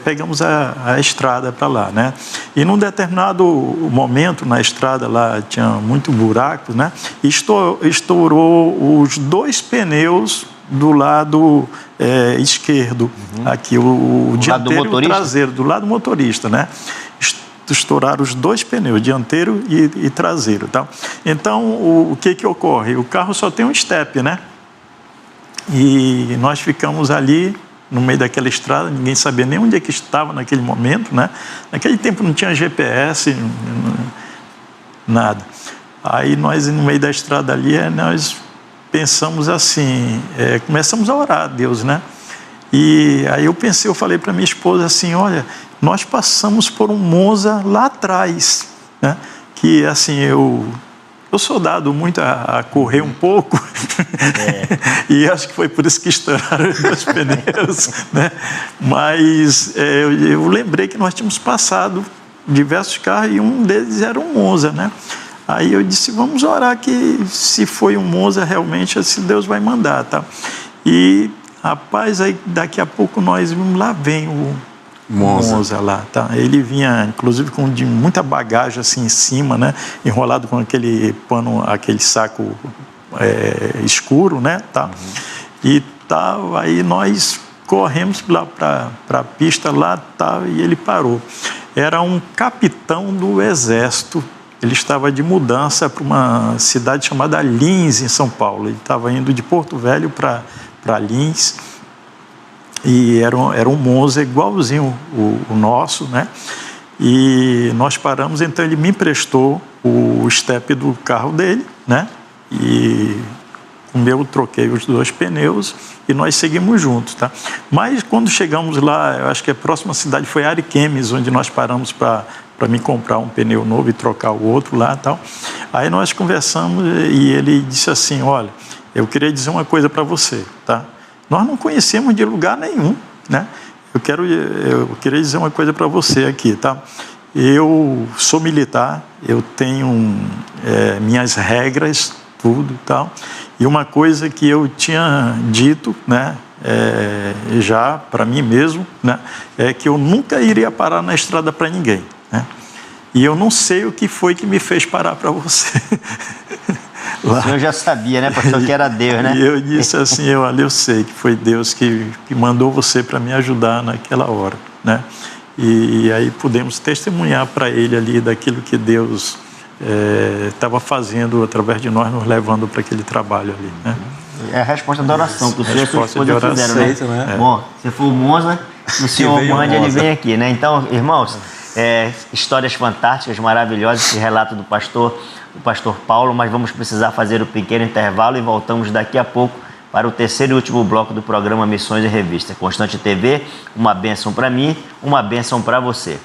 pegamos a estrada para lá, né? E num determinado momento na estrada lá tinha muito buraco, né? E estourou os 2 pneus do lado esquerdo, aqui o dianteiro e o traseiro, do lado do motorista, né? Estouraram os 2 pneus, dianteiro e traseiro, tá? Então, o que ocorre? O carro só tem um step, né? E nós ficamos ali no meio daquela estrada, ninguém sabia nem onde é que estava naquele momento, né? Naquele tempo não tinha GPS, nada. Aí nós, no meio da estrada ali, nós pensamos assim, começamos a orar a Deus, né? E aí eu falei para minha esposa assim, olha, nós passamos por um Monza lá atrás, né? Que assim, eu sou dado muito a correr um pouco, e acho que foi por isso que estouraram os pneus, né? Mas eu lembrei que nós tínhamos passado diversos carros e um deles era um Monza, né? Aí eu disse, vamos orar que se foi um Monza realmente, se Deus vai mandar, tá? E, rapaz, aí daqui a pouco nós vimos, lá vem o Monza lá, tá? Ele vinha, inclusive, com muita bagagem assim em cima, né? Enrolado com aquele pano, aquele saco escuro, né? Tá? E tal, aí nós corremos lá para a pista lá, tá? E ele parou. Era um capitão do exército. Ele estava de mudança para uma cidade chamada Lins, em São Paulo. Ele estava indo de Porto Velho para Lins. E era um Monza igualzinho o nosso, né? E nós paramos, então ele me emprestou o step do carro dele, né? E o meu troquei os 2 pneus e nós seguimos juntos, tá? Mas quando chegamos lá, eu acho que a próxima cidade foi Ariquemes, onde nós paramos para me comprar um pneu novo e trocar o outro lá e tal. Aí nós conversamos e ele disse assim, olha, eu queria dizer uma coisa para você, tá? Nós não conhecemos de lugar nenhum, né? Eu queria dizer uma coisa para você aqui, tá? Eu sou militar, eu tenho minhas regras, tudo e tal. E uma coisa que eu tinha dito, né? Já para mim mesmo, né? É que eu nunca iria parar na estrada para ninguém, né? E eu não sei o que foi que me fez parar para você. O senhor já sabia, né, pastor, que era Deus, né? E eu disse assim, eu sei que foi Deus que mandou você para me ajudar naquela hora, né? E aí pudemos testemunhar para ele ali daquilo que Deus estava fazendo através de nós, nos levando para aquele trabalho ali, né? É a resposta da oração que o senhor e a sua esposa fizeram, né? Bom, se for o Monza, o senhor mande, ele vem aqui, né? Então, irmãos, histórias fantásticas, maravilhosas, esse relato do pastor Paulo, mas vamos precisar fazer um pequeno intervalo e voltamos daqui a pouco para o terceiro e último bloco do programa Missões e Revista. Constante TV, uma bênção para mim, uma bênção para você.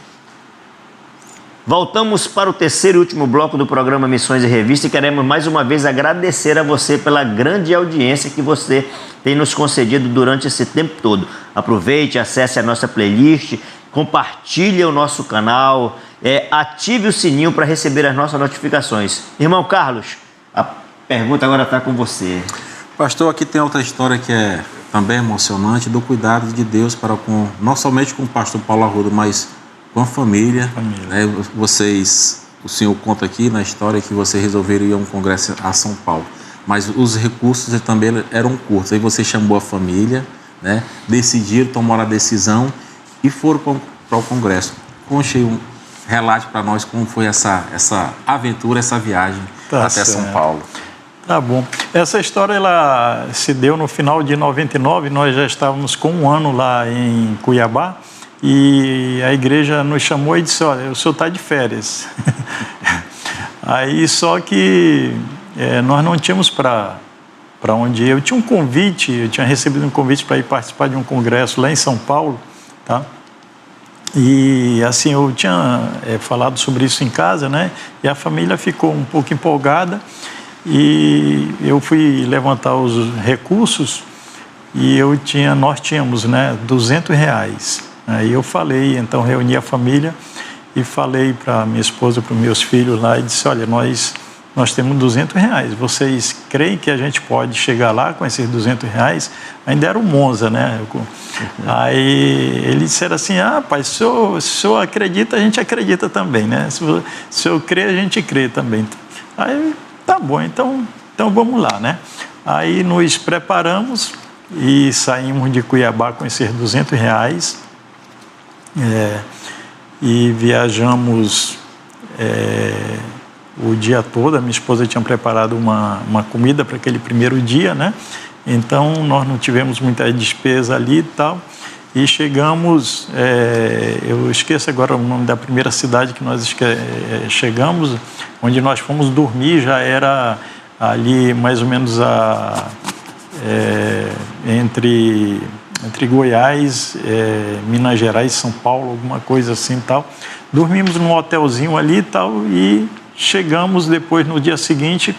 Voltamos para o terceiro e último bloco do programa Missões e Revista e queremos mais uma vez agradecer a você pela grande audiência que você tem nos concedido durante esse tempo todo. Aproveite, acesse a nossa playlist, compartilhe o nosso canal, ative o sininho para receber as nossas notificações. Irmão Carlos, a pergunta agora está com você. Pastor, aqui tem outra história que é também emocionante, do cuidado de Deus para com, não somente com o pastor Paulo Arruda, mas com a família. Né? O senhor conta aqui na história que você resolveram ir a um congresso a São Paulo, mas os recursos também eram curtos. Aí você chamou a família, né? Decidiram tomar a decisão e foram para o congresso. Relate para nós como foi essa aventura, essa viagem até São Paulo. Tá bom. Essa história ela se deu no final de 99, nós já estávamos com 1 ano lá em Cuiabá e a igreja nos chamou e disse, olha, o senhor está de férias. Aí só que nós não tínhamos para onde ir. Eu tinha um convite, eu tinha recebido um convite para ir participar de um congresso lá em São Paulo, tá? E assim, eu tinha falado sobre isso em casa, né? E a família ficou um pouco empolgada e eu fui levantar os recursos e nós tínhamos, né, R$200. Aí eu falei, então reuni a família e falei para minha esposa, para os meus filhos lá e disse: olha, nós temos R$200. Vocês creem que a gente pode chegar lá com esses R$200? Ainda era o Monza, né? Aí eles disseram assim: pai, se o senhor acredita, a gente acredita também, né? Se o senhor crê, a gente crê também. Aí, tá bom, então vamos lá, né? Aí nos preparamos e saímos de Cuiabá com esses R$200 e viajamos o dia todo. A minha esposa tinha preparado uma comida para aquele primeiro dia, né? Então nós não tivemos muita despesa ali e tal. E chegamos, eu esqueço agora o nome da primeira cidade que nós chegamos, onde nós fomos dormir, já era ali mais ou menos entre Goiás, Minas Gerais, São Paulo, alguma coisa assim e tal. Dormimos num hotelzinho ali e tal e chegamos depois no dia seguinte.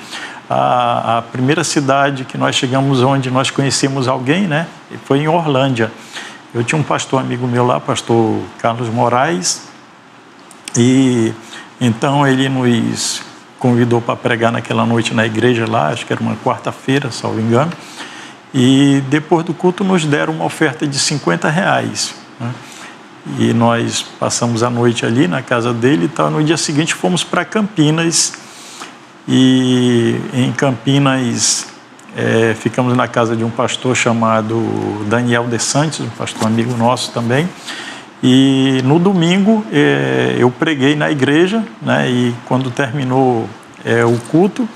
A primeira cidade que nós chegamos, onde nós conhecemos alguém, né, foi em Orlândia. Eu tinha um pastor amigo meu lá, pastor Carlos Moraes, e então ele nos convidou para pregar naquela noite na igreja lá, acho que era uma quarta-feira, salvo engano, e depois do culto nos deram uma oferta de R$50, né? E nós passamos a noite ali na casa dele e tal. No dia seguinte fomos para Campinas, e em Campinas ficamos na casa de um pastor chamado Daniel de Santos, um pastor amigo nosso também. E no domingo eu preguei na igreja, né? E quando terminou o culto,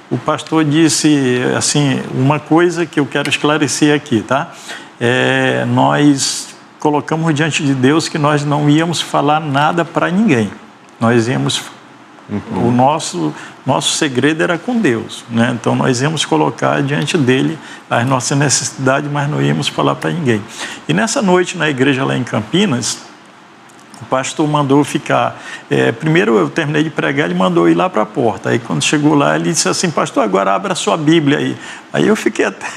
o pastor disse assim, uma coisa que eu quero esclarecer aqui, tá? Nós colocamos diante de Deus que nós não íamos falar nada para ninguém. Nós íamos... O nosso segredo era com Deus, né? Então nós íamos colocar diante dele as nossas necessidades, mas não íamos falar para ninguém. E nessa noite na igreja lá em Campinas, o pastor mandou ficar. Primeiro eu terminei de pregar, ele mandou ir lá para a porta. Aí quando chegou lá, ele disse assim: pastor, agora abra a sua Bíblia aí. Aí eu fiquei até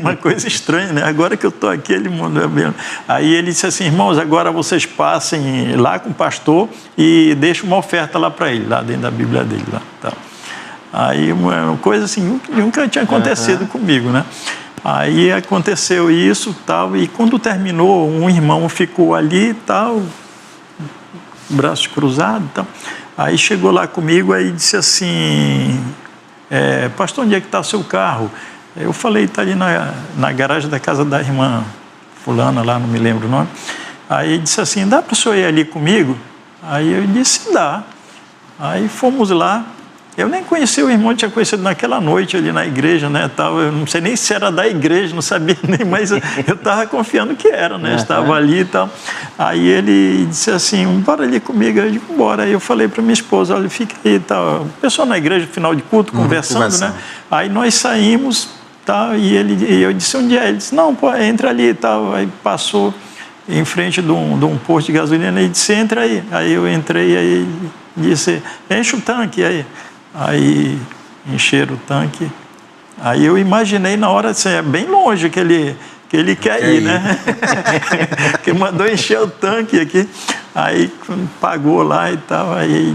uma coisa estranha, né? Agora que eu estou aqui, ele mandou a Bíblia. Aí ele disse assim: irmãos, agora vocês passem lá com o pastor e deixem uma oferta lá para ele, lá dentro da Bíblia dele. Lá, tá. Aí uma coisa assim, nunca tinha acontecido comigo, né? Aí aconteceu isso tal, e quando terminou, um irmão ficou ali e tal, braços cruzados e tal. Aí chegou lá comigo e disse assim: pastor, onde é que está o seu carro? Eu falei: está ali na garagem da casa da irmã fulana lá, não me lembro o nome. Aí ele disse assim: dá para o senhor ir ali comigo? Aí eu disse: dá. Aí fomos lá. Eu nem conheci o irmão, tinha conhecido naquela noite ali na igreja, né, tal. Eu não sei nem se era da igreja, não sabia nem, mas eu estava confiando que era, né, estava ali e tal. Aí ele disse assim: bora ali comigo. Eu disse: bora. Aí eu falei para minha esposa: olha, fica aí e tal. O pessoal na igreja, final de culto, conversando, né. Aí nós saímos, tal, e eu disse: onde é? Ele disse: não, pô, entra ali e tal. Aí passou em frente de um posto de gasolina e disse: entra aí. Aí eu entrei, aí ele disse: enche o tanque aí. Aí encheram o tanque. Aí eu imaginei na hora assim, bem longe que ele quer ir, né? Que mandou encher o tanque aqui. Aí pagou lá e tal. Aí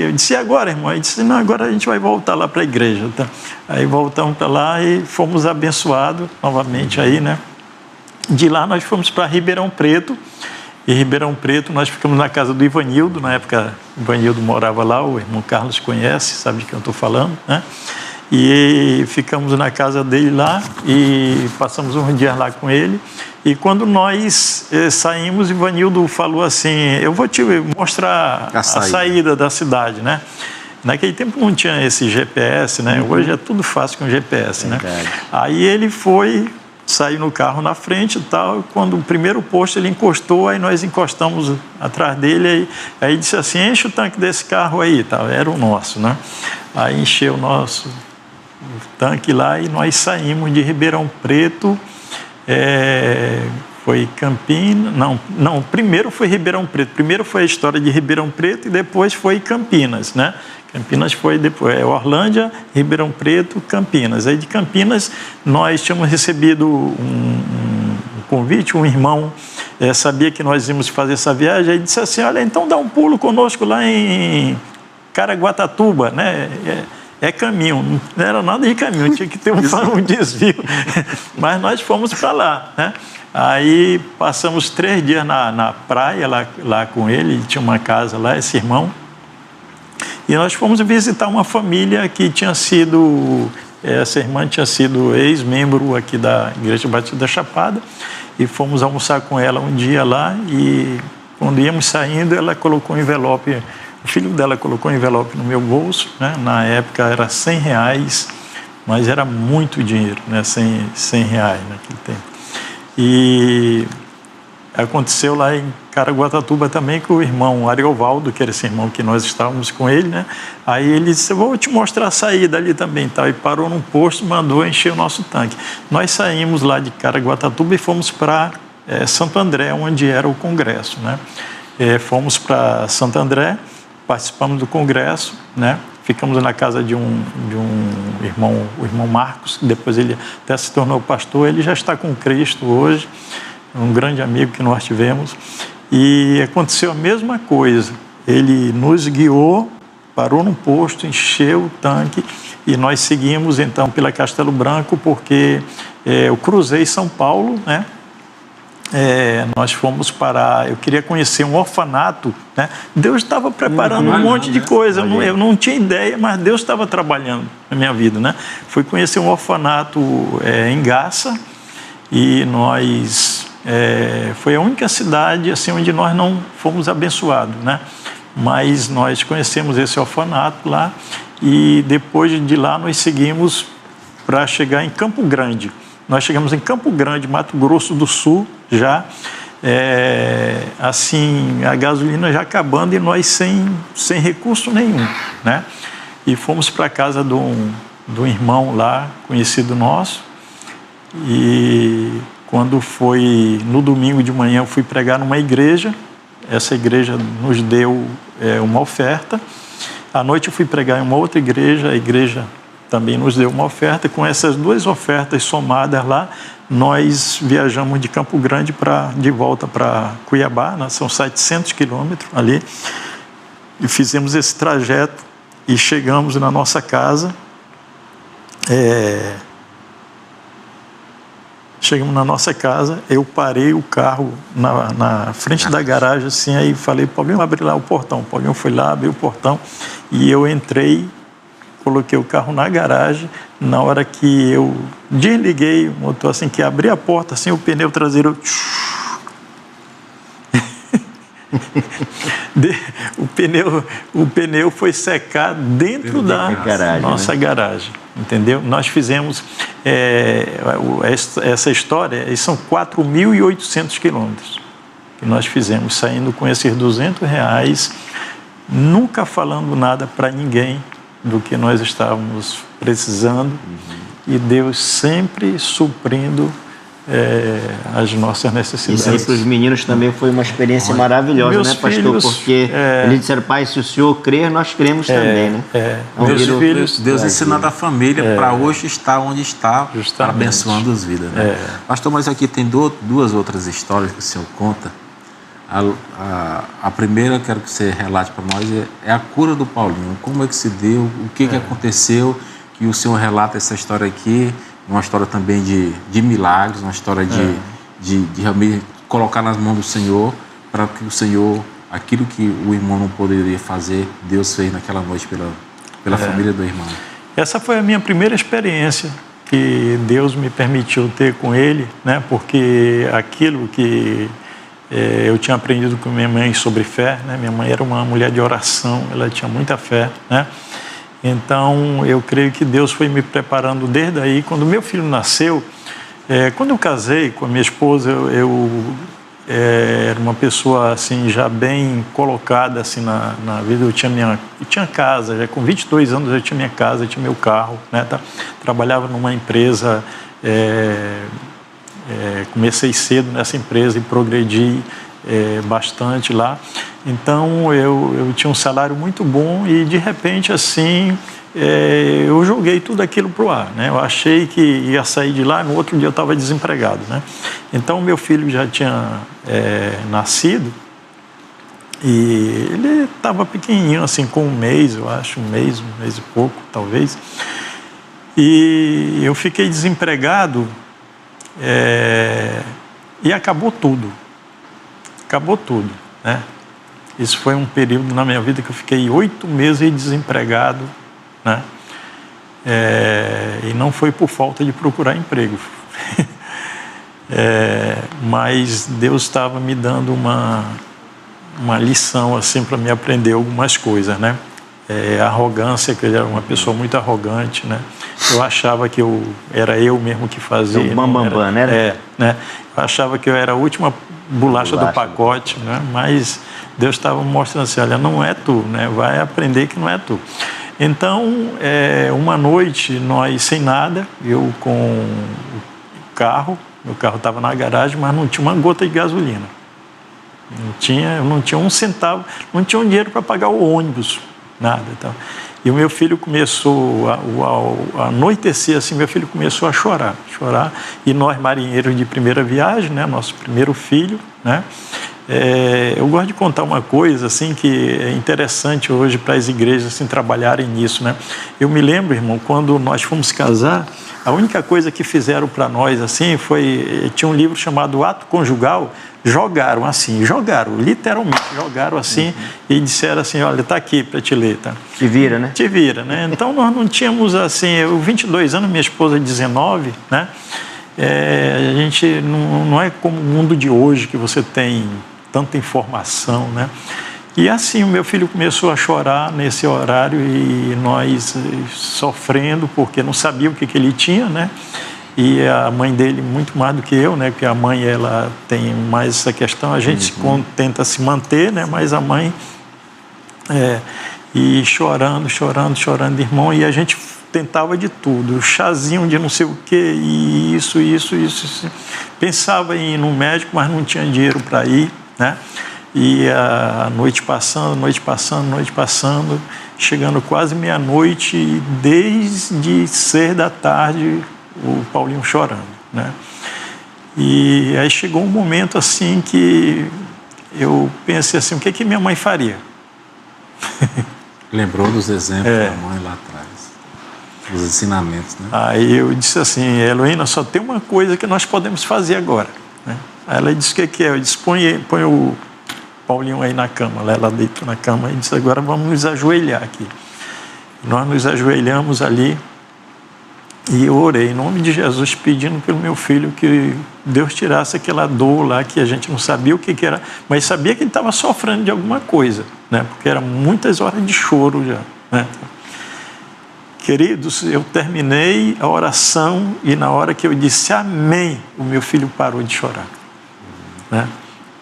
eu disse: e agora, irmão? Ele disse: não, agora a gente vai voltar lá para a igreja. Tá? Aí voltamos para lá e fomos abençoados novamente aí, né? De lá nós fomos para Ribeirão Preto. Em Ribeirão Preto, nós ficamos na casa do Ivanildo. Na época, o Ivanildo morava lá, o irmão Carlos conhece, sabe de que eu estou falando, né? E ficamos na casa dele lá e passamos um dia lá com ele. E quando nós saímos, o Ivanildo falou assim: eu vou te mostrar a saída da cidade, né? Naquele tempo não tinha esse GPS, né? Hoje é tudo fácil com GPS, né? Aí ele saiu no carro na frente e tal. Quando o primeiro posto ele encostou, aí nós encostamos atrás dele, aí disse assim: enche o tanque desse carro aí, tal. Era o nosso, né? Aí encheu o nosso tanque lá e nós saímos de Ribeirão Preto, Foi Campinas, não, primeiro foi Ribeirão Preto. Primeiro foi a história de Ribeirão Preto e depois foi Campinas, né? Campinas foi depois, Orlândia, Ribeirão Preto, Campinas. Aí de Campinas nós tínhamos recebido um convite, um irmão sabia que nós íamos fazer essa viagem, aí disse assim, olha, então dá um pulo conosco lá em Caraguatatuba, né? É caminho, não era nada de caminho, tinha que ter um desvio, mas nós fomos para lá, né? Aí passamos 3 dias na praia lá com ele tinha uma casa lá, esse irmão, e nós fomos visitar uma família que tinha sido, essa irmã tinha sido ex-membro aqui da Igreja Batista da Chapada, e fomos almoçar com ela um dia lá, e quando íamos saindo, ela colocou um envelope, o filho dela colocou um envelope no meu bolso, né? Na época era R$100, mas era muito dinheiro, né? R$100 naquele tempo. E aconteceu lá em Caraguatatuba também com o irmão Ariovaldo, que era esse irmão que nós estávamos com ele, né? Aí ele disse, vou te mostrar a saída ali também, tá? E parou num posto, mandou encher o nosso tanque. Nós saímos lá de Caraguatatuba e fomos para Santo André, onde era o congresso, né? Fomos para Santo André, participamos do congresso, né? Ficamos na casa de um irmão, o irmão Marcos, que depois ele até se tornou pastor, ele já está com Cristo hoje, um grande amigo que nós tivemos, e aconteceu a mesma coisa, ele nos guiou, parou num posto, encheu o tanque, e nós seguimos então pela Castelo Branco, porque eu cruzei São Paulo, né? Nós fomos para... Eu queria conhecer um orfanato, né? Deus estava preparando um monte de coisa, eu não tinha ideia, mas Deus estava trabalhando na minha vida, né? Fui conhecer um orfanato em Garça, e nós... foi a única cidade assim, onde nós não fomos abençoados, né? Mas nós conhecemos esse orfanato lá, e depois de lá nós seguimos para chegar em Campo Grande. Nós chegamos em Campo Grande, Mato Grosso do Sul, já, assim, a gasolina já acabando e nós sem recurso nenhum, né? E fomos para a casa de um irmão lá, conhecido nosso, e quando foi no domingo de manhã eu fui pregar numa igreja, essa igreja nos deu uma oferta, à noite eu fui pregar em uma outra igreja, a igreja também nos deu uma oferta. Com essas 2 ofertas somadas lá, nós viajamos de Campo Grande de volta para Cuiabá, né? São 700 quilômetros ali, e fizemos esse trajeto e chegamos na nossa casa. Chegamos na nossa casa, eu parei o carro na frente da garagem, assim, aí falei, Paulinho, abre lá o portão. O Paulinho foi lá, abriu o portão, e eu entrei, coloquei o carro na garagem. Na hora que eu desliguei o motor, assim, que abri a porta, assim, o pneu traseiro... o pneu foi secar dentro da nossa garagem, entendeu? Nós fizemos essa história, são 4.800 quilômetros que nós fizemos, saindo com esses R$200, nunca falando nada para ninguém do que nós estávamos precisando, e Deus sempre suprindo as nossas necessidades. Isso aí para os meninos também foi uma experiência maravilhosa, né, pastor? Filhos, porque eles disseram, pai, se o senhor crer, nós cremos também, né? Meus filhos, Deus ensinando a família para hoje estar onde está, abençoando as vidas, né? Pastor, mas aqui tem 2 outras histórias que o senhor conta. A primeira, quero que você relate para nós, é a cura do Paulinho. Como é que se deu? O que aconteceu? Que o senhor relata essa história aqui, uma história também de milagres, uma história de realmente colocar nas mãos do Senhor, para que o Senhor, aquilo que o irmão não poderia fazer, Deus fez naquela noite pela família do irmão. Essa foi a minha primeira experiência que Deus me permitiu ter com ele, né? Porque aquilo que eu tinha aprendido com minha mãe sobre fé, né? Minha mãe era uma mulher de oração, ela tinha muita fé, né? Então, eu creio que Deus foi me preparando desde aí. Quando meu filho nasceu, quando eu casei com a minha esposa, eu era uma pessoa assim, já bem colocada assim, na vida. Eu tinha casa, já com 22 anos eu tinha minha casa, eu tinha meu carro, né? Trabalhava numa empresa comecei cedo nessa empresa e progredi bastante lá. Então eu tinha um salário muito bom e de repente assim eu joguei tudo aquilo para o ar, né? Eu achei que ia sair de lá, no outro dia eu estava desempregado, né? Então meu filho já tinha nascido e ele estava pequenininho, assim, com um mês, eu acho, um mês e pouco, talvez. E eu fiquei desempregado e acabou tudo, né? Isso foi um período na minha vida que eu fiquei 8 meses desempregado, né? E não foi por falta de procurar emprego, mas Deus estava me dando uma lição assim para me aprender algumas coisas, né? A arrogância, que eu era uma pessoa muito arrogante, né? Eu achava que era eu mesmo que fazia. O bambambam, né? Né? Eu achava que eu era a última bolacha do pacote, né? Mas Deus estava mostrando assim, olha, não é tu, né? Vai aprender que não é tu. Então, uma noite, nós sem nada, eu com o carro, meu carro estava na garagem, mas não tinha uma gota de gasolina. Eu não tinha um centavo, não tinha um dinheiro para pagar o ônibus, nada. Então. E o meu filho começou, a anoitecer assim, meu filho começou a chorar. E nós, marinheiros de primeira viagem, né, nosso primeiro filho, né, eu gosto de contar uma coisa assim que é interessante hoje para as igrejas assim, trabalharem nisso, né? Eu me lembro, irmão, quando nós fomos casar, a única coisa que fizeram para nós assim tinha um livro chamado Ato Conjugal, jogaram literalmente jogaram assim e disseram assim, olha, está aqui para te ler, tá? Te vira, né? Te vira, né? Então nós não tínhamos assim, eu 22 anos, minha esposa 19, né? A gente não é como o mundo de hoje que você tem tanta informação, né? E assim o meu filho começou a chorar nesse horário e nós sofrendo porque não sabia o que ele tinha, né? E a mãe dele muito mais do que eu, né? Porque a mãe ela tem mais essa questão, a gente tenta se manter, né? Mas a mãe e chorando, irmão, e a gente tentava de tudo, chazinho de não sei o que, e isso. Pensava em ir no médico, mas não tinha dinheiro para ir, né? E a noite passando, chegando quase meia-noite, e desde 6 da tarde, o Paulinho chorando, né? E aí chegou um momento assim que eu pensei assim, o que minha mãe faria? Lembrou dos exemplos da mãe lá atrás, os ensinamentos, né? Aí eu disse assim, Heloína, só tem uma coisa que nós podemos fazer agora, né? Aí ela disse, o que é? Eu disse, põe o Paulinho aí na cama. Ela deitou na cama e disse, agora vamos nos ajoelhar aqui. Nós nos ajoelhamos ali e eu orei em nome de Jesus, pedindo pelo meu filho que Deus tirasse aquela dor lá que a gente não sabia o que era, mas sabia que ele estava sofrendo de alguma coisa, né? Porque eram muitas horas de choro já, né? Queridos, eu terminei a oração e na hora que eu disse amém, o meu filho parou de chorar, né?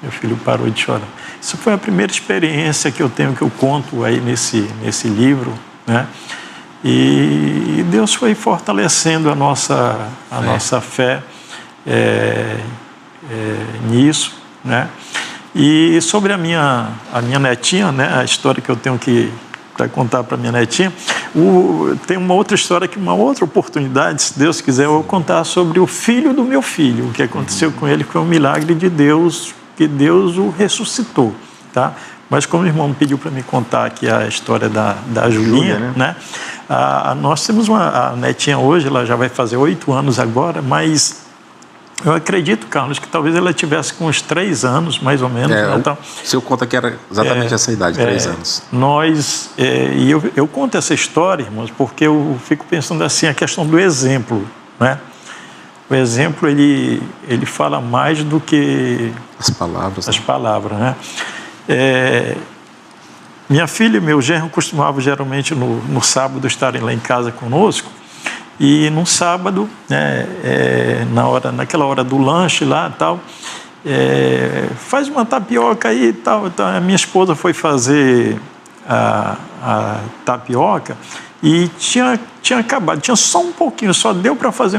Meu filho parou de chorar. Isso foi a primeira experiência que eu tenho, que eu conto aí nesse livro, né? E Deus foi fortalecendo a nossa fé nisso, né? E sobre a minha netinha, né? A história que eu tenho para contar para minha netinha, tem uma outra história, uma outra oportunidade, se Deus quiser, eu vou contar sobre o filho do meu filho, o que aconteceu com ele, que foi um milagre de Deus, que Deus o ressuscitou, tá? Mas como o irmão me pediu para me contar aqui a história da Julinha, né? Nós temos a netinha hoje, ela já vai fazer 8 anos agora, mas eu acredito, Carlos, que talvez ela tivesse com uns 3 anos, mais ou menos. Então, o senhor conta que era exatamente essa idade, 3 anos. E eu conto essa história, irmãos, porque eu fico pensando assim, a questão do exemplo, né? O exemplo, ele fala mais do que as palavras, né? Minha filha e meu genro costumavam geralmente no sábado estarem lá em casa conosco, e num sábado, né, naquela hora do lanche lá e tal, faz uma tapioca aí e tal. Então, a minha esposa foi fazer a tapioca e tinha acabado, tinha só um pouquinho, só deu para fazer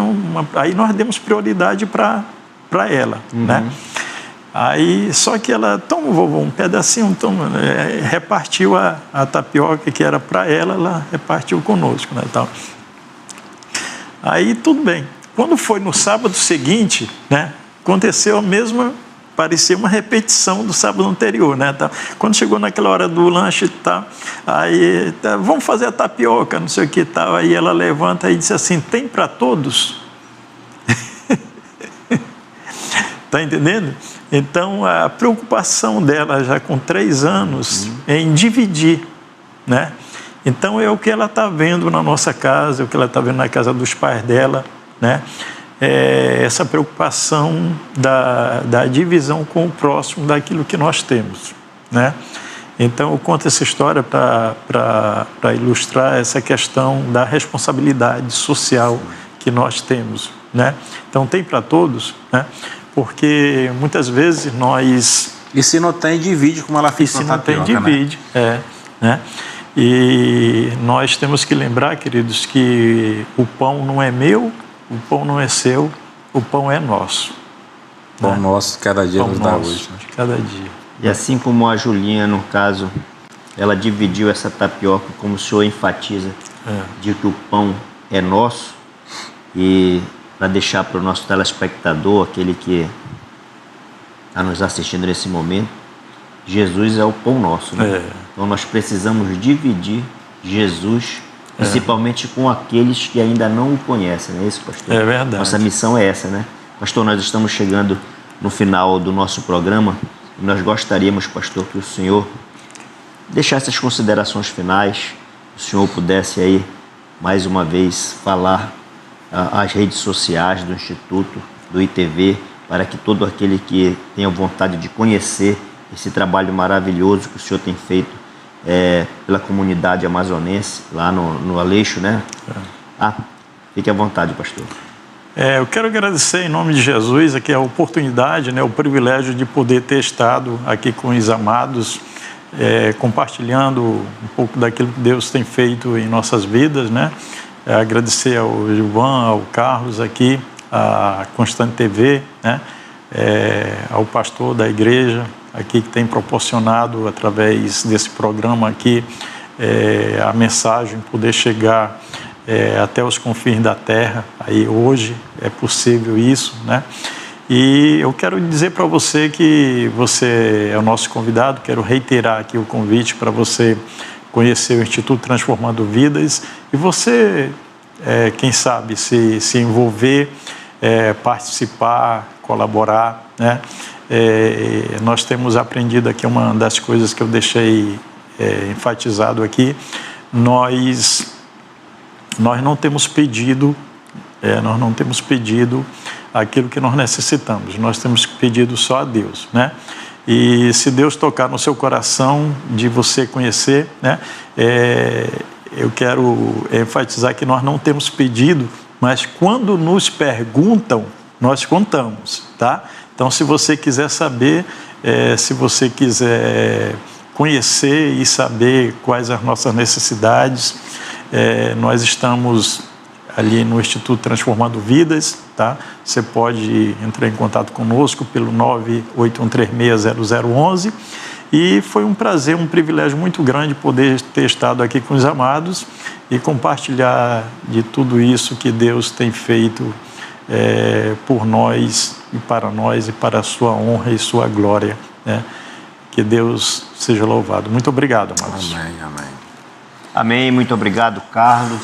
aí nós demos prioridade para para ela, né? Aí, só que ela, toma, vovô, um pedacinho, toma, repartiu a tapioca que era para ela, ela repartiu conosco, né, tal. Aí, tudo bem. Quando foi no sábado seguinte, né, aconteceu a mesma, parecia uma repetição do sábado anterior, né, tal. Quando chegou naquela hora do lanche, tal, aí, vamos fazer a tapioca, não sei o que, tal. Aí ela levanta e disse assim, tem para todos? Tá entendendo? Então, a preocupação dela, já com 3 anos, é em dividir, né? Então, é o que ela está vendo na nossa casa, é o que ela está vendo na casa dos pais dela, né? É essa preocupação da divisão com o próximo daquilo que nós temos, né? Então, eu conto essa história para ilustrar essa questão da responsabilidade social que nós temos, né? Então, tem para todos, né? Porque muitas vezes nós... E se não tem, divide, como ela fez com a tapioca, né? Se não tem, divide, né? E nós temos que lembrar, queridos, que o pão não é meu, o pão não é seu, o pão é nosso. Pão nosso, cada dia nos dá hoje. De cada dia. E assim como a Julinha, no caso, ela dividiu essa tapioca, como o senhor enfatiza, de que o pão é nosso, e para deixar para o nosso telespectador, aquele que está nos assistindo nesse momento, Jesus é o pão nosso, né? Então nós precisamos dividir Jesus, principalmente com aqueles que ainda não o conhecem, não é isso, pastor? É verdade. Nossa missão é essa, né? Pastor, nós estamos chegando no final do nosso programa e nós gostaríamos, pastor, que o senhor deixasse as considerações finais, o senhor pudesse aí, mais uma vez, falar as redes sociais do Instituto, do ITV, para que todo aquele que tenha vontade de conhecer esse trabalho maravilhoso que o senhor tem feito pela comunidade amazonense, lá no Aleixo, né? Fique à vontade, pastor. Eu quero agradecer em nome de Jesus aqui a oportunidade, né, o privilégio de poder ter estado aqui com os amados, compartilhando um pouco daquilo que Deus tem feito em nossas vidas, né? Agradecer ao Gilvan, ao Carlos aqui, à Constante TV, né? Ao pastor da igreja aqui que tem proporcionado através desse programa aqui a mensagem poder chegar até os confins da terra. Aí hoje é possível isso, né? E eu quero dizer para você que você é o nosso convidado, quero reiterar aqui o convite para você conhecer o Instituto Transformando Vidas e você, quem sabe, se envolver, participar, colaborar, né? Nós temos aprendido aqui, uma das coisas que eu deixei enfatizado aqui, nós não temos pedido, aquilo que nós necessitamos, nós temos pedido só a Deus, né? E se Deus tocar no seu coração de você conhecer, né? Eu quero enfatizar que nós não temos pedido, mas quando nos perguntam, nós contamos, tá? Então, se você quiser saber, se você quiser conhecer e saber quais as nossas necessidades, nós estamos ali no Instituto Transformando Vidas, tá? Você pode entrar em contato conosco pelo 981360011 e foi um prazer, um privilégio muito grande poder ter estado aqui com os amados e compartilhar de tudo isso que Deus tem feito por nós e para a sua honra e sua glória, né? Que Deus seja louvado. Muito obrigado, amados. Amém, amém. Amém, muito obrigado, Carlos.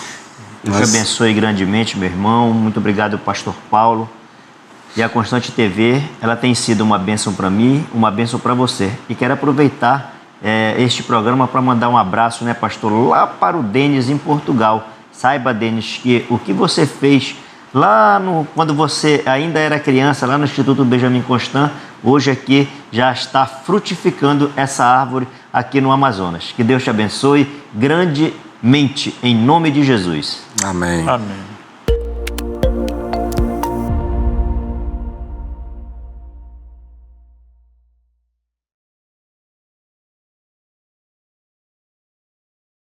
Deus te abençoe grandemente, meu irmão. Muito obrigado, pastor Paulo. E a Constante TV, ela tem sido uma bênção para mim, uma bênção para você. E quero aproveitar este programa para mandar um abraço, né, pastor, lá para o Denis, em Portugal. Saiba, Denis, que o que você fez lá quando você ainda era criança, lá no Instituto Benjamin Constant, hoje aqui já está frutificando essa árvore aqui no Amazonas. Que Deus te abençoe grandemente, em nome de Jesus. Amém. Amém.